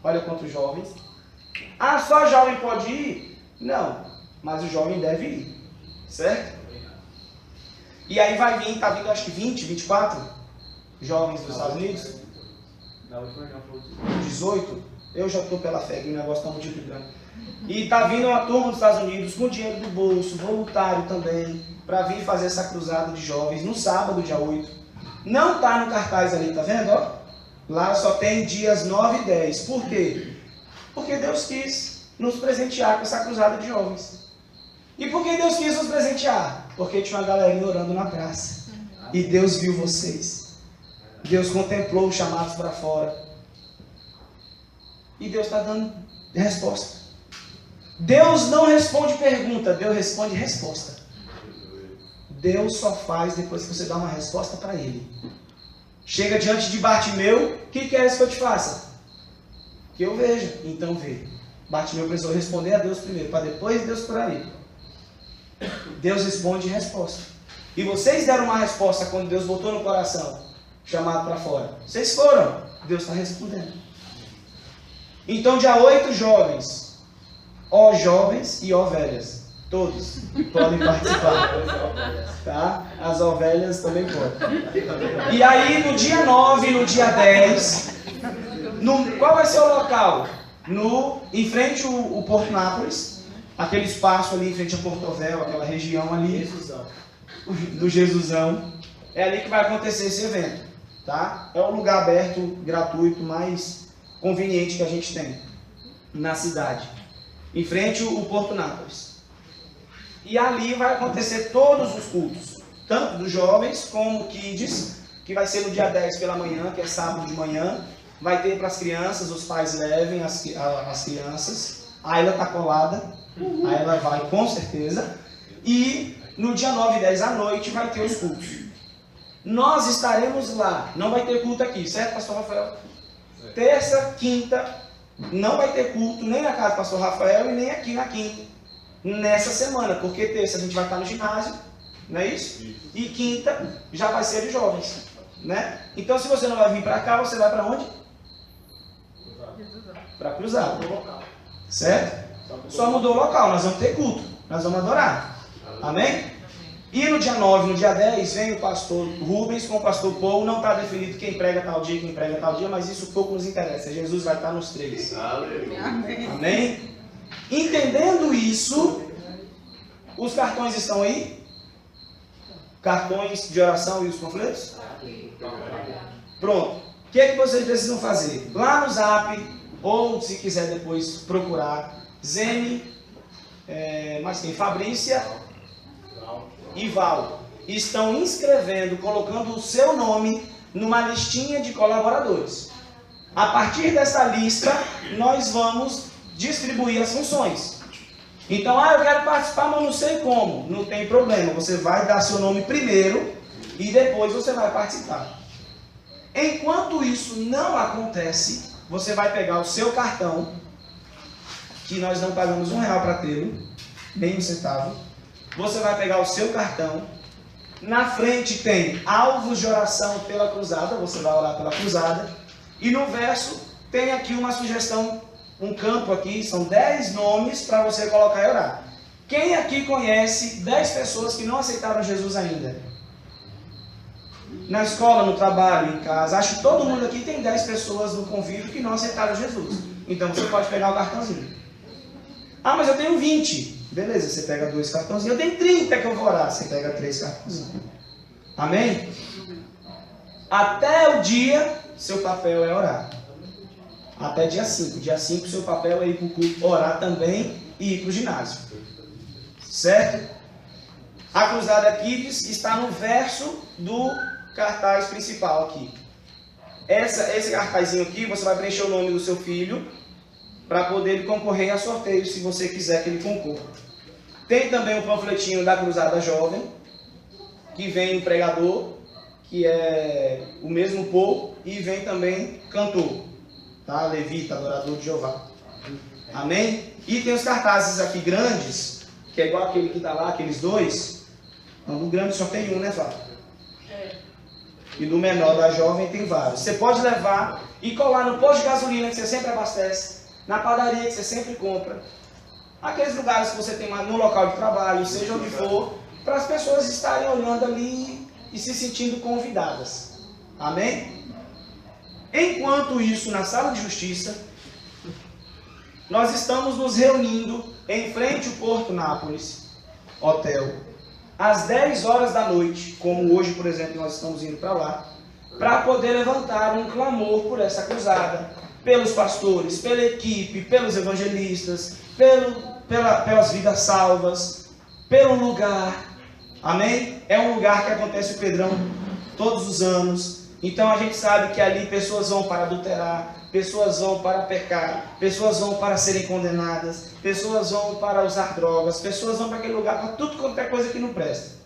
Olha quantos jovens. Ah, só jovem pode ir? Não, mas o jovem deve ir. Certo? E aí vai vir, está vindo acho que 20, 24 jovens dos Estados Unidos. 18. Eu já estou pela fé, que o negócio está multiplicando. E está vindo uma turma dos Estados Unidos com dinheiro do bolso, voluntário também, para vir fazer essa cruzada de jovens no sábado, dia 8. Não está no cartaz ali, tá vendo? Ó? Lá só tem dias 9 e 10. Por quê? Porque Deus quis nos presentear com essa cruzada de jovens. E por que Deus quis nos presentear? Porque tinha uma galerinha orando na praça. E Deus viu vocês. Deus contemplou os chamados para fora. E Deus está dando resposta. Deus não responde pergunta, Deus responde resposta. Deus só faz depois que você dá uma resposta para Ele. Chega diante de Bartimeu, o que queres que eu te faça? Que eu veja, então vê. Bartimeu precisou responder a Deus primeiro, para depois Deus curar ele. Deus responde resposta. E vocês deram uma resposta quando Deus botou no coração, chamado para fora. Vocês foram. Deus está respondendo. Então, dia 8, jovens. Ó jovens e ó velhas. Todos podem participar. Tá? As ovelhas também podem. E aí, no dia 9 e no dia 10, qual vai ser o local? Em frente ao Porto Nápoles, aquele espaço ali em frente a Portovel, aquela região ali do Jesusão. É ali que vai acontecer esse evento. Tá? É o lugar aberto, gratuito, mais conveniente que a gente tem na cidade. Em frente ao Porto Nápoles. E ali vai acontecer todos os cultos, tanto dos jovens como Kids, que vai ser no dia 10 pela manhã, que é sábado de manhã. Vai ter para as crianças, os pais levem as crianças. A Ayla está colada, a Ayla vai com certeza. E no dia 9 e 10 à noite vai ter os cultos. Nós estaremos lá, não vai ter culto aqui, certo, pastor Rafael? Terça, quinta, não vai ter culto nem na casa do pastor Rafael e nem aqui na quinta. Nessa semana, porque terça a gente vai estar no ginásio, não é isso? E quinta já vai ser de jovens, né? Então se você não vai vir para cá, você vai para onde? Para Cruzado, certo? Só mudou o local, nós vamos ter culto, nós vamos adorar, amém? E no dia 9, no dia 10, vem o pastor Rubens com o pastor Paul. Não está definido quem prega tal dia, quem prega tal dia, mas isso pouco nos interessa. Jesus vai estar nos três. Amém. Amém? Entendendo isso, os cartões estão aí? Cartões de oração e os panfletos? Pronto. O que é que vocês precisam fazer? Lá no Zap, ou se quiser depois procurar, Zene, mas tem Fabrícia e Val, estão inscrevendo, colocando o seu nome numa listinha de colaboradores. A partir dessa lista, nós vamos distribuir as funções. Então, eu quero participar, mas não sei como. Não tem problema, você vai dar seu nome primeiro e depois você vai participar. Enquanto isso não acontece, você vai pegar o seu cartão, que nós não pagamos R$1 para tê-lo, nem um centavo. Você vai pegar o seu cartão. Na frente tem alvos de oração pela cruzada. Você vai orar pela cruzada. E no verso tem aqui uma sugestão, um campo aqui. São 10 nomes para você colocar e orar. Quem aqui conhece 10 pessoas que não aceitaram Jesus ainda? Na escola, no trabalho, em casa. Acho que todo mundo aqui tem 10 pessoas no convívio que não aceitaram Jesus. Então você pode pegar o cartãozinho. Ah, mas eu tenho 20. Beleza, você pega 2 cartãozinhos. Eu tenho 30 que eu vou orar. Você pega 3 cartãozinhos. Amém? Até o dia, seu papel é orar. Até dia 5. Dia 5, seu papel é ir para o culto, orar também e ir para o ginásio. Certo? A Cruzada Kids está no verso do cartaz principal aqui. Esse cartazinho aqui, você vai preencher o nome do seu filho para poder ele concorrer a sorteio, se você quiser que ele concorra. Tem também o panfletinho da Cruzada Jovem, que vem o pregador, que é o mesmo Paul, e vem também cantor, tá? Levita, adorador de Jeová. Amém? E tem os cartazes aqui grandes, que é igual aquele que está lá, aqueles 2. Não, do grande só tem um, né, Fábio? E do menor da jovem tem vários. Você pode levar e colar no posto de gasolina que você sempre abastece, na padaria que você sempre compra, aqueles lugares que você tem no local de trabalho, seja onde for, para as pessoas estarem olhando ali e se sentindo convidadas. Amém? Enquanto isso, na sala de justiça, nós estamos nos reunindo em frente ao Porto Nápoles Hotel, às 10 horas da noite, como hoje, por exemplo, nós estamos indo para lá, para poder levantar um clamor por essa cruzada, pelos pastores, pela equipe, pelos evangelistas, pelas vidas salvas, pelo lugar. Amém? É um lugar que acontece o Pedrão todos os anos. Então a gente sabe que ali pessoas vão para adulterar, pessoas vão para pecar, pessoas vão para serem condenadas, pessoas vão para usar drogas, pessoas vão para aquele lugar para tudo quanto é coisa que não presta.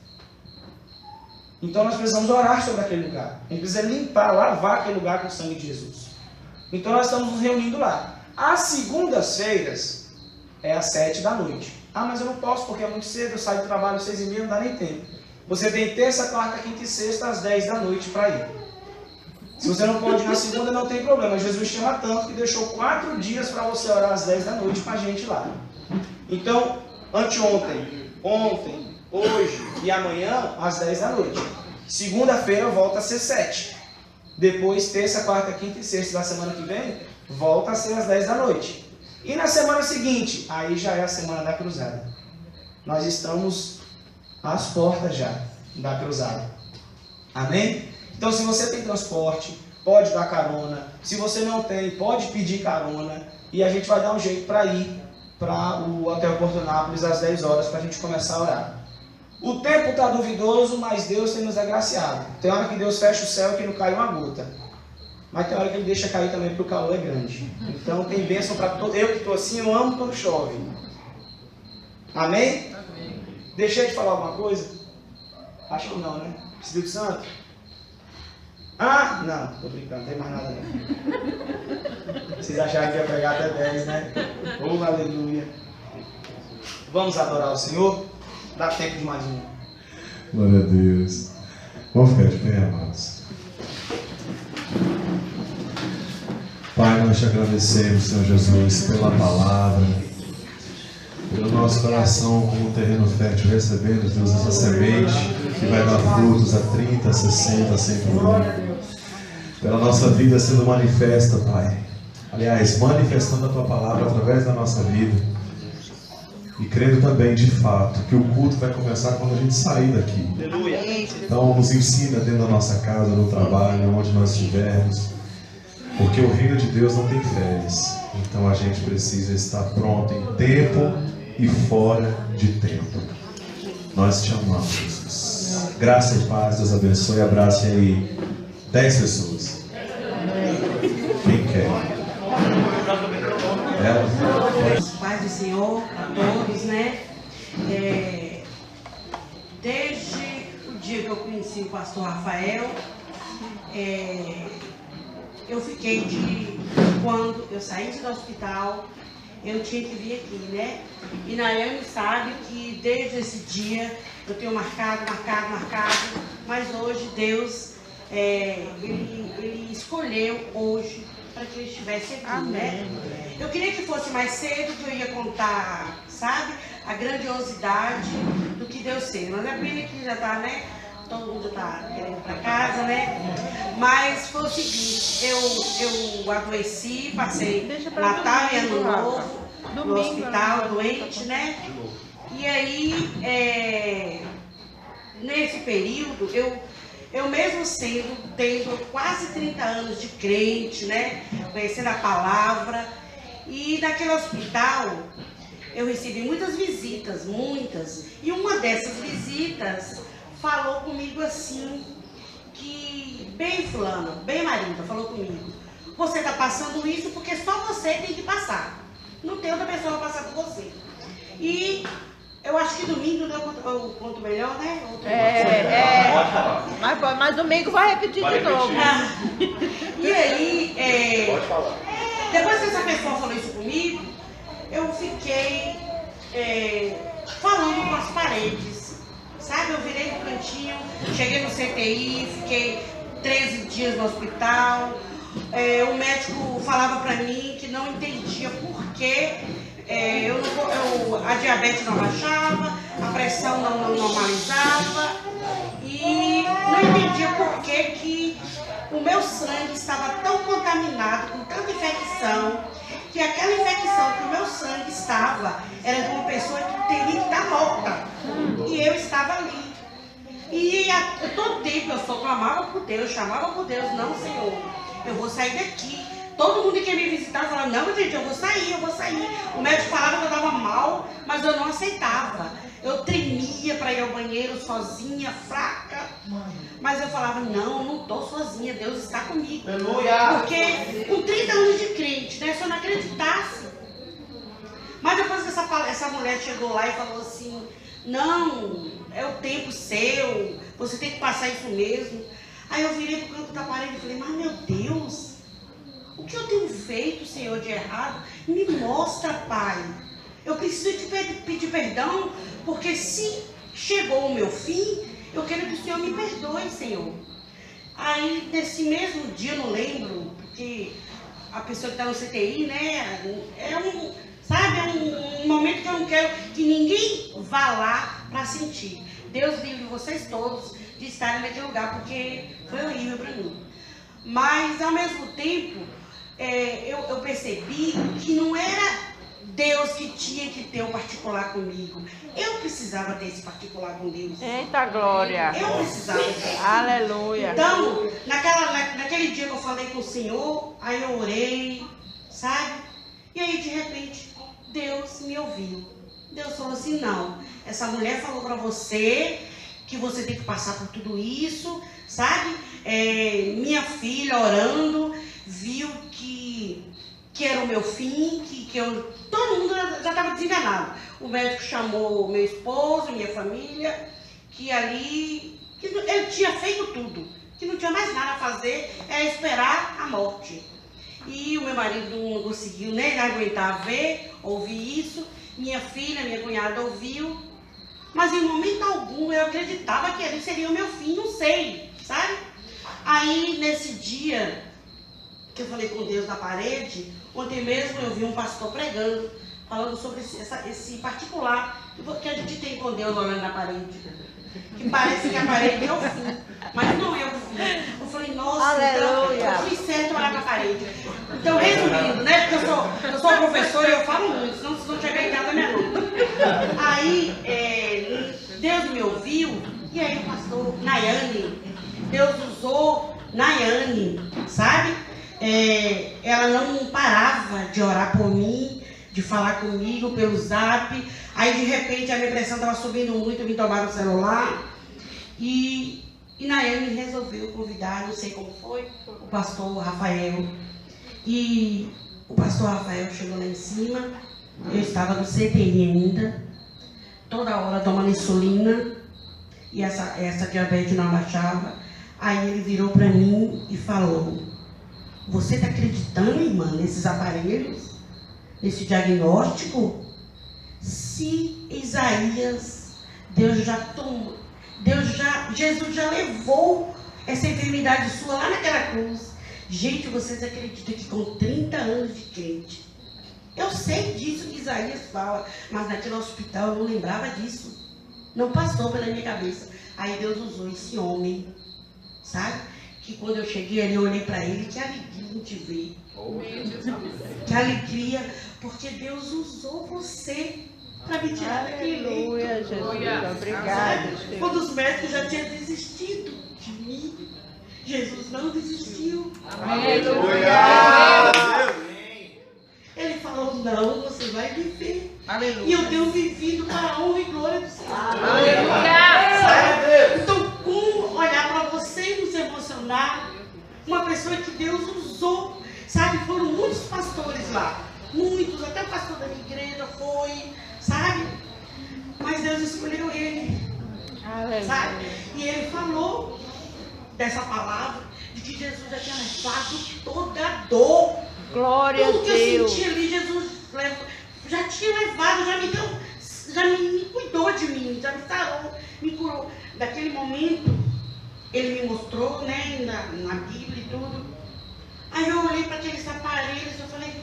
Então nós precisamos orar sobre aquele lugar. A gente precisa limpar, lavar aquele lugar com o sangue de Jesus. Então nós estamos nos reunindo lá. Às segundas-feiras é às 7 da noite. Ah, mas eu não posso porque é muito cedo, eu saio do trabalho às 6h30, não dá nem tempo. Você tem terça, quarta, quinta e sexta às 10 da noite para ir. Se você não pode ir na segunda, não tem problema. Jesus chama tanto que deixou 4 dias para você orar às 10 da noite com a gente lá. Então, anteontem, ontem, hoje e amanhã às 10 da noite. Segunda-feira volta a ser 7. Depois, terça, quarta, quinta e sexta da semana que vem, volta a ser às 10 da noite. E na semana seguinte, aí já é a semana da cruzada. Nós estamos às portas já da cruzada. Amém? Então, se você tem transporte, pode dar carona. Se você não tem, pode pedir carona. E a gente vai dar um jeito para ir para o Hotel Portunápolis às 10 horas para a gente começar a orar. O tempo está duvidoso, mas Deus tem nos agraciado. Tem hora que Deus fecha o céu e que não cai uma gota. Mas tem hora que Ele deixa cair também porque o calor é grande. Então tem bênção para todo. Eu que estou assim, eu amo quando chove. Amém? Amém. Deixei de falar alguma coisa? Acho que não, né? Espírito Santo? Ah, não, tô brincando, não tem mais nada não. Vocês acharam que ia pegar até 10, né? Oh, aleluia. Vamos adorar o Senhor? Dá tempo de mais um. Glória a Deus. Vamos ficar de pé, amados. Pai, nós te agradecemos, Senhor Jesus, pela palavra, pelo nosso coração como um terreno fértil, recebendo, Deus, essa semente que vai dar frutos a 30, 60, 100 por ano. Pela nossa vida sendo manifesta, Pai. Aliás, manifestando a Tua palavra através da nossa vida. E crendo também, de fato, que o culto vai começar quando a gente sair daqui. Então, nos ensina dentro da nossa casa, no trabalho, onde nós estivermos. Porque o reino de Deus não tem férias. Então, a gente precisa estar pronto em tempo e fora de tempo. Nós te amamos, Jesus. Graça e paz, Deus abençoe. Abrace aí 10 pessoas. Quem quer? Paz do Senhor a todos, né? Desde o dia que eu conheci o pastor Rafael, eu fiquei quando eu saí do hospital, eu tinha que vir aqui, né? E Nayane sabe que desde esse dia eu tenho marcado, mas hoje Deus, ele escolheu hoje para que ele estivesse aqui, né? Eu queria que fosse mais cedo, que eu ia contar, sabe, a grandiosidade do que Deus fez. Mas a pena que já está, né? Todo mundo está querendo ir para casa, né? Mas foi o seguinte, eu adoeci, passei Natal e Ano Novo no hospital, doente, né? E aí, nesse período, eu mesmo tendo quase 30 anos de crente, né? Conhecendo a palavra. E naquele hospital, eu recebi muitas visitas, muitas. E uma dessas visitas falou comigo assim, que bem fulano, bem Marinda, falou comigo. Você está passando isso porque só você tem que passar. Não tem outra pessoa para passar por você. E eu acho que domingo eu conto melhor, né? Mas domingo vai repetir de novo. E aí, Pode falar. Depois que essa pessoa falou isso comigo, eu fiquei falando com as paredes. Sabe, eu virei no cantinho, cheguei no CTI, fiquei 13 dias no hospital. O médico falava pra mim que não entendia por que a diabetes não baixava, a pressão não normalizava e não entendia por que o meu sangue estava tão contaminado, com tanta infecção, que aquela infecção que o meu sangue estava era de uma pessoa que teria que estar morta. E eu estava ali. E todo tempo eu só clamava por Deus, chamava por Deus, não, Senhor, eu vou sair daqui. Todo mundo que ia me visitar falava, não, gente, eu vou sair. O médico falava que eu estava mal, mas eu não aceitava. Eu tremia para ir ao banheiro sozinha, fraca. Mas eu falava, não estou sozinha, Deus está comigo. Porque com 30 anos de crente, né, se eu não acreditasse. Mas depois que essa mulher chegou lá e falou assim, não, é o tempo seu, você tem que passar isso mesmo. Aí eu virei pro canto da parede e falei, mas meu Deus, o que eu tenho feito, Senhor, de errado? Me mostra, Pai. Eu preciso te pedir perdão, porque se chegou o meu fim, eu quero que o Senhor me perdoe, Senhor. Aí, nesse mesmo dia, eu não lembro, porque a pessoa que está no CTI, né, é um momento que eu não quero que ninguém vá lá para sentir. Deus livre vocês todos de estarem naquele lugar, porque foi horrível para mim. Mas, ao mesmo tempo, eu percebi que não era Deus que tinha que ter um particular comigo. Eu precisava ter esse particular com Deus. Eita glória. Eu precisava. Aleluia. Então, naquele dia que eu falei com o Senhor, aí eu orei, sabe? E aí, de repente, Deus me ouviu. Deus falou assim, não, essa mulher falou para você que você tem que passar por tudo isso, sabe? Minha filha orando, viu que era o meu fim, todo mundo já estava desenganado. O médico chamou meu esposo, minha família, que ele tinha feito tudo, que não tinha mais nada a fazer, era esperar a morte. E o meu marido não conseguiu nem aguentar ouvir isso. Minha filha, minha cunhada ouviu, mas em momento algum eu acreditava que ele seria o meu fim, não sei, sabe? Aí, nesse dia que eu falei com Deus na parede, ontem mesmo eu vi um pastor pregando, falando sobre esse particular que a gente tem com Deus olhando na parede. Que parece que a parede é o fim, mas não é o fim. Eu falei, nossa, então, eu fui certo olhar para a parede. Então, resumindo, né, porque eu sou professora e eu falo muito, senão vocês vão chegar em casa meia-noite. Aí, Deus me ouviu, e aí o pastor Nayane, Deus usou Nayane, sabe? Ela não parava de orar por mim, de falar comigo pelo zap. Aí, de repente, a minha pressão estava subindo muito, me tomaram o celular. E Nayane resolveu convidar, não sei como foi, o pastor Rafael. E o pastor Rafael chegou lá em cima, eu estava no CTI ainda, toda hora tomando insulina, e essa diabetes não abaixava. Aí ele virou para mim e falou, você está acreditando, irmã, nesses aparelhos, nesse diagnóstico? Se Isaías, Jesus já levou essa enfermidade sua lá naquela cruz. Gente, vocês acreditam que com 30 anos de crente, eu sei disso que Isaías fala, mas naquele hospital eu não lembrava disso. Não passou pela minha cabeça. Aí Deus usou esse homem, sabe? Que quando eu cheguei ali, eu olhei para ele, que alegria em te ver. Que alegria, porque Deus usou você para me tirar daquele leito. Aleluia, Jesus. Obrigada. Quando os médicos já tinham desistido de mim, Jesus não desistiu. Aleluia. Ele falou, não, você vai viver. Aleluia. E eu tenho vivido para a honra e glória do Senhor. Aleluia. Então, como olhar para você e nos emocionar? Uma pessoa que Deus usou, sabe? Foram muitos pastores lá. Muitos, até o pastor da minha igreja foi, sabe? Mas Deus escolheu ele, sabe? E ele falou dessa palavra, de que Jesus já tinha levado toda a dor. Glória a Tudo que eu Deus. senti ali, Jesus já tinha levado, já me cuidou de mim, já me sarou, me curou. Daquele momento, ele me mostrou, né, na Bíblia e tudo. Aí eu olhei para aqueles aparelhos e eu falei,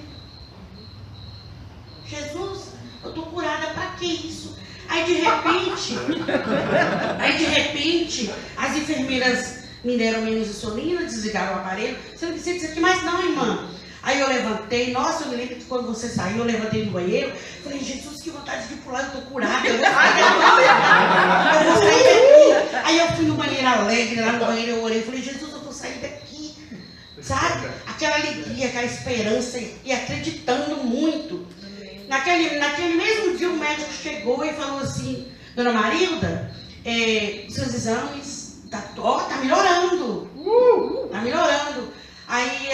Jesus, eu estou curada, para que isso? Aí de repente, as enfermeiras me deram menos insulina, desligaram o aparelho. Você não precisa disso aqui mais não, irmã. Aí eu levantei, nossa, eu me lembro que quando você saiu, eu levantei do banheiro, falei, Jesus, que vontade de pular, eu estou curada, eu vou sair daqui. Aí eu fui no banheiro alegre, lá no banheiro eu orei, falei, Jesus, eu vou sair daqui, sabe? Aquela alegria, aquela esperança e acreditando muito. Naquele mesmo dia o médico chegou e falou assim, Dona Marilda, seus exames, tá melhorando, tá melhorando. Aí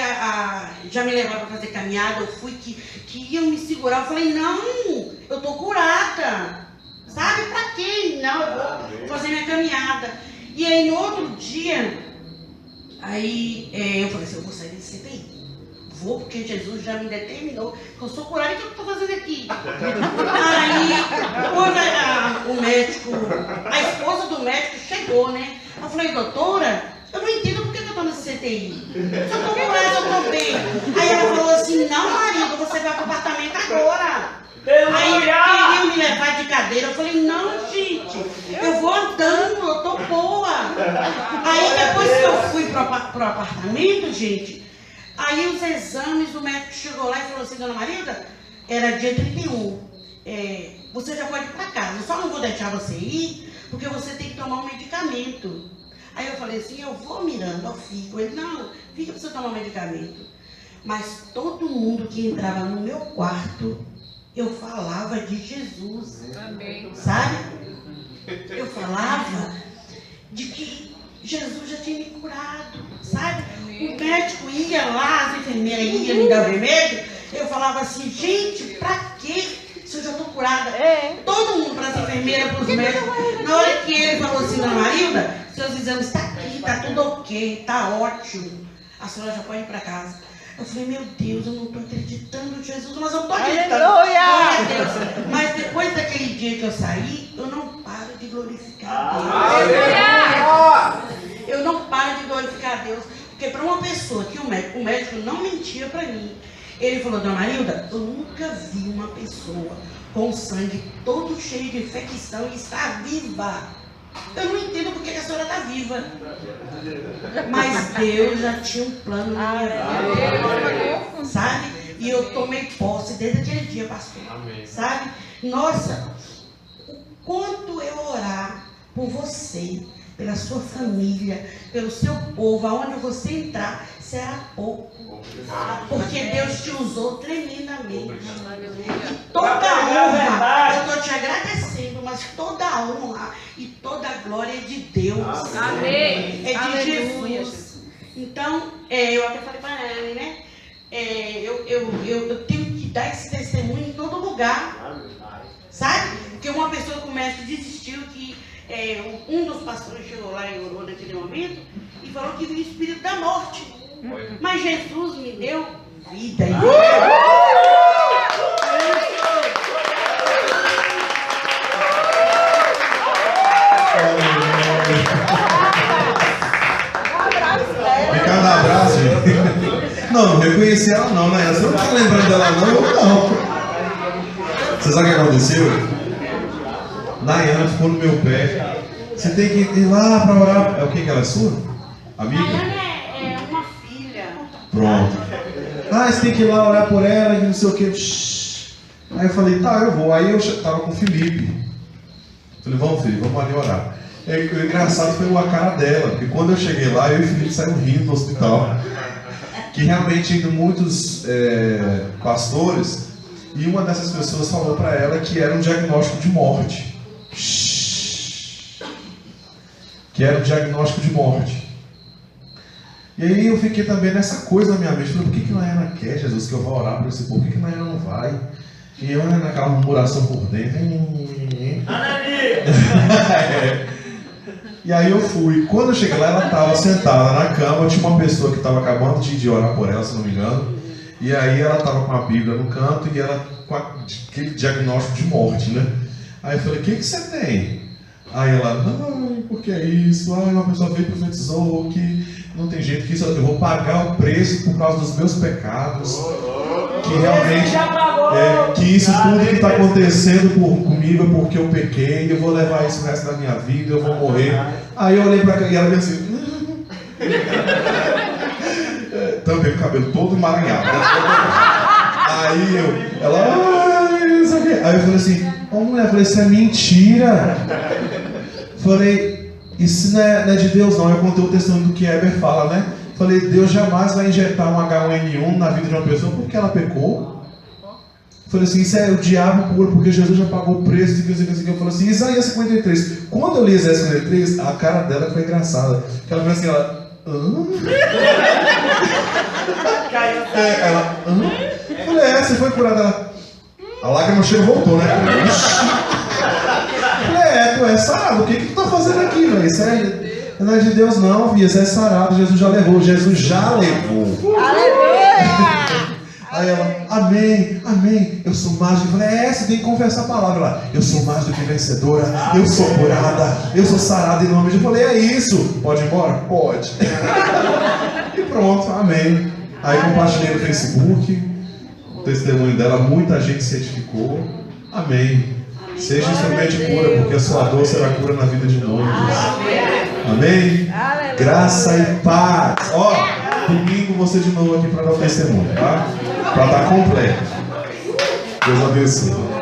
já me levaram para fazer caminhada, eu fui que iam me segurar, eu falei, não, eu tô curada, sabe, pra quê? Não, eu vou fazer minha caminhada. E aí no outro dia, aí eu falei assim, eu vou sair desse CTI, vou porque Jesus já me determinou que eu sou curada. O que eu estou fazendo aqui? Aí, quando o médico, a esposa do médico chegou, né? Eu falei, doutora, eu não entendo por que eu estou nessa CTI. Se eu estou curada, eu estou bem. Aí ela falou assim, não, marido, você vai para o apartamento agora. Aí queriam me levar de cadeira. Eu falei, não, gente, eu vou andando, eu tô boa. Aí depois que eu fui pro apartamento, gente, aí os exames, o médico chegou lá e falou assim, dona Marilda, era dia 31, você já pode ir pra casa, eu só não vou deixar você ir, porque você tem que tomar um medicamento. Aí eu falei assim, eu vou, Miranda, eu fico. Ele, não, fica pra você tomar um medicamento. Mas todo mundo que entrava no meu quarto, eu falava de Jesus. Amém. Sabe? Eu falava de que Jesus já tinha me curado, sabe? Amém. O médico ia lá, as enfermeiras iam me dar remédio. Eu falava assim, gente, pra quê? Se eu já estou curada. Todo mundo, para as enfermeiras, para os médicos. Na hora que ele falou assim, dona Marilda, seus exames estão aqui, está tudo ok, está ótimo. A senhora já pode ir para casa. Eu falei, meu Deus, eu não estou acreditando, Jesus, mas eu estou acreditando. Glória a Deus. Mas depois daquele dia que eu saí, eu não paro de glorificar a Deus. Eu não paro de glorificar a Deus. Porque para uma pessoa que o médico não mentia para mim. Ele falou, dona Marilda, eu nunca vi uma pessoa com sangue todo cheio de infecção e está viva. Eu não entendo porque a senhora está viva. Mas Deus já tinha um plano na minha vida. Sabe? E eu tomei posse desde aquele dia, pastor. Sabe? Nossa, o quanto eu orar por você, pela sua família, pelo seu povo, aonde você entrar, será pouco. Porque Deus te usou tremendamente. E toda honra, eu estou te agradecendo, mas toda honra e toda glória é de Deus. Amém. É de Jesus. Então, eu até falei para ela, né? Eu tenho que dar esse testemunho em todo lugar. Sabe? Porque uma pessoa que o mestre desistiu, que um dos pastores chegou lá e orou naquele momento e falou que viu o espírito da morte. Mas Jesus me deu vida. Cada abraço, gente. Não reconheci ela não, né? Você não tá lembrando dela não, eu não. Você sabe o que aconteceu? Nayana ficou no meu pé. Você tem que ir lá pra orar. É o que ela é sua? Amiga? Nayana é uma filha. Pronto. Você tem que ir lá orar por ela e não sei o que. Aí eu falei, tá, eu vou. Aí eu tava com o Felipe. Falei, vamos, Felipe, vamos ali orar. O engraçado foi a cara dela, porque quando eu cheguei lá, eu e o Felipe saímos rindo do hospital. Que realmente indo muitos pastores, e uma dessas pessoas falou para ela que era um diagnóstico de morte. Que era um diagnóstico de morte. E aí eu fiquei também nessa coisa na minha mente. Falei, por que Nayana quer, Jesus, que eu vou orar por esse povo? Por que Nayana não vai? E eu naquela murmuração por dentro. E aí eu fui. Quando eu cheguei lá, ela estava sentada na cama. Tinha uma pessoa que estava acabando de orar por ela, se não me engano. E aí ela estava com a Bíblia no canto e ela com aquele diagnóstico de morte, né? Aí eu falei, o que você tem? Aí ela, por que é isso? Uma pessoa veio e profetizou que não tem jeito, que isso, eu vou pagar o preço por causa dos meus pecados. Que realmente, que isso tudo que está acontecendo comigo é porque eu pequei, eu vou levar isso no resto da minha vida, eu vou morrer. Aí eu olhei para cá e ela disse assim, também com o cabelo todo emaranhado. Aí isso aqui. Aí eu falei assim, mulher, eu falei, isso é mentira. Falei, isso não é de Deus não. Eu contei o testemunho do que Heber fala, né? Falei, Deus jamais vai injetar um H1N1 na vida de uma pessoa porque ela pecou. Falei assim, isso é o diabo puro, porque Jesus já pagou o preço. Eu falei assim, Isaías 53. Quando eu li Isaías 53, a cara dela foi engraçada. Ela falou assim, falei, você foi curada. A lágrima cheia voltou, né? Tu é sarado, o que tu tá fazendo aqui, velho? Isso não é de Deus não, filha, isso é sarado, Jesus já levou. Jesus já levou. Aleluia! Aí ela, amém, amém, eu sou mais do que... Eu falei, você tem que confessar a palavra lá. Eu sou mais do que vencedora, eu sou curada, eu sou sarada em nome de... Eu falei, é isso, pode ir embora? Pode. E pronto, amém. Aí compartilhei no Facebook o testemunho dela, muita gente se edificou. Amém. Seja instrumento de cura, porque a sua dor será cura na vida de muitos. Amém? Graça e paz. Ó, domingo você de novo aqui para dar o testemunho, tá? Para estar completo. Deus abençoe.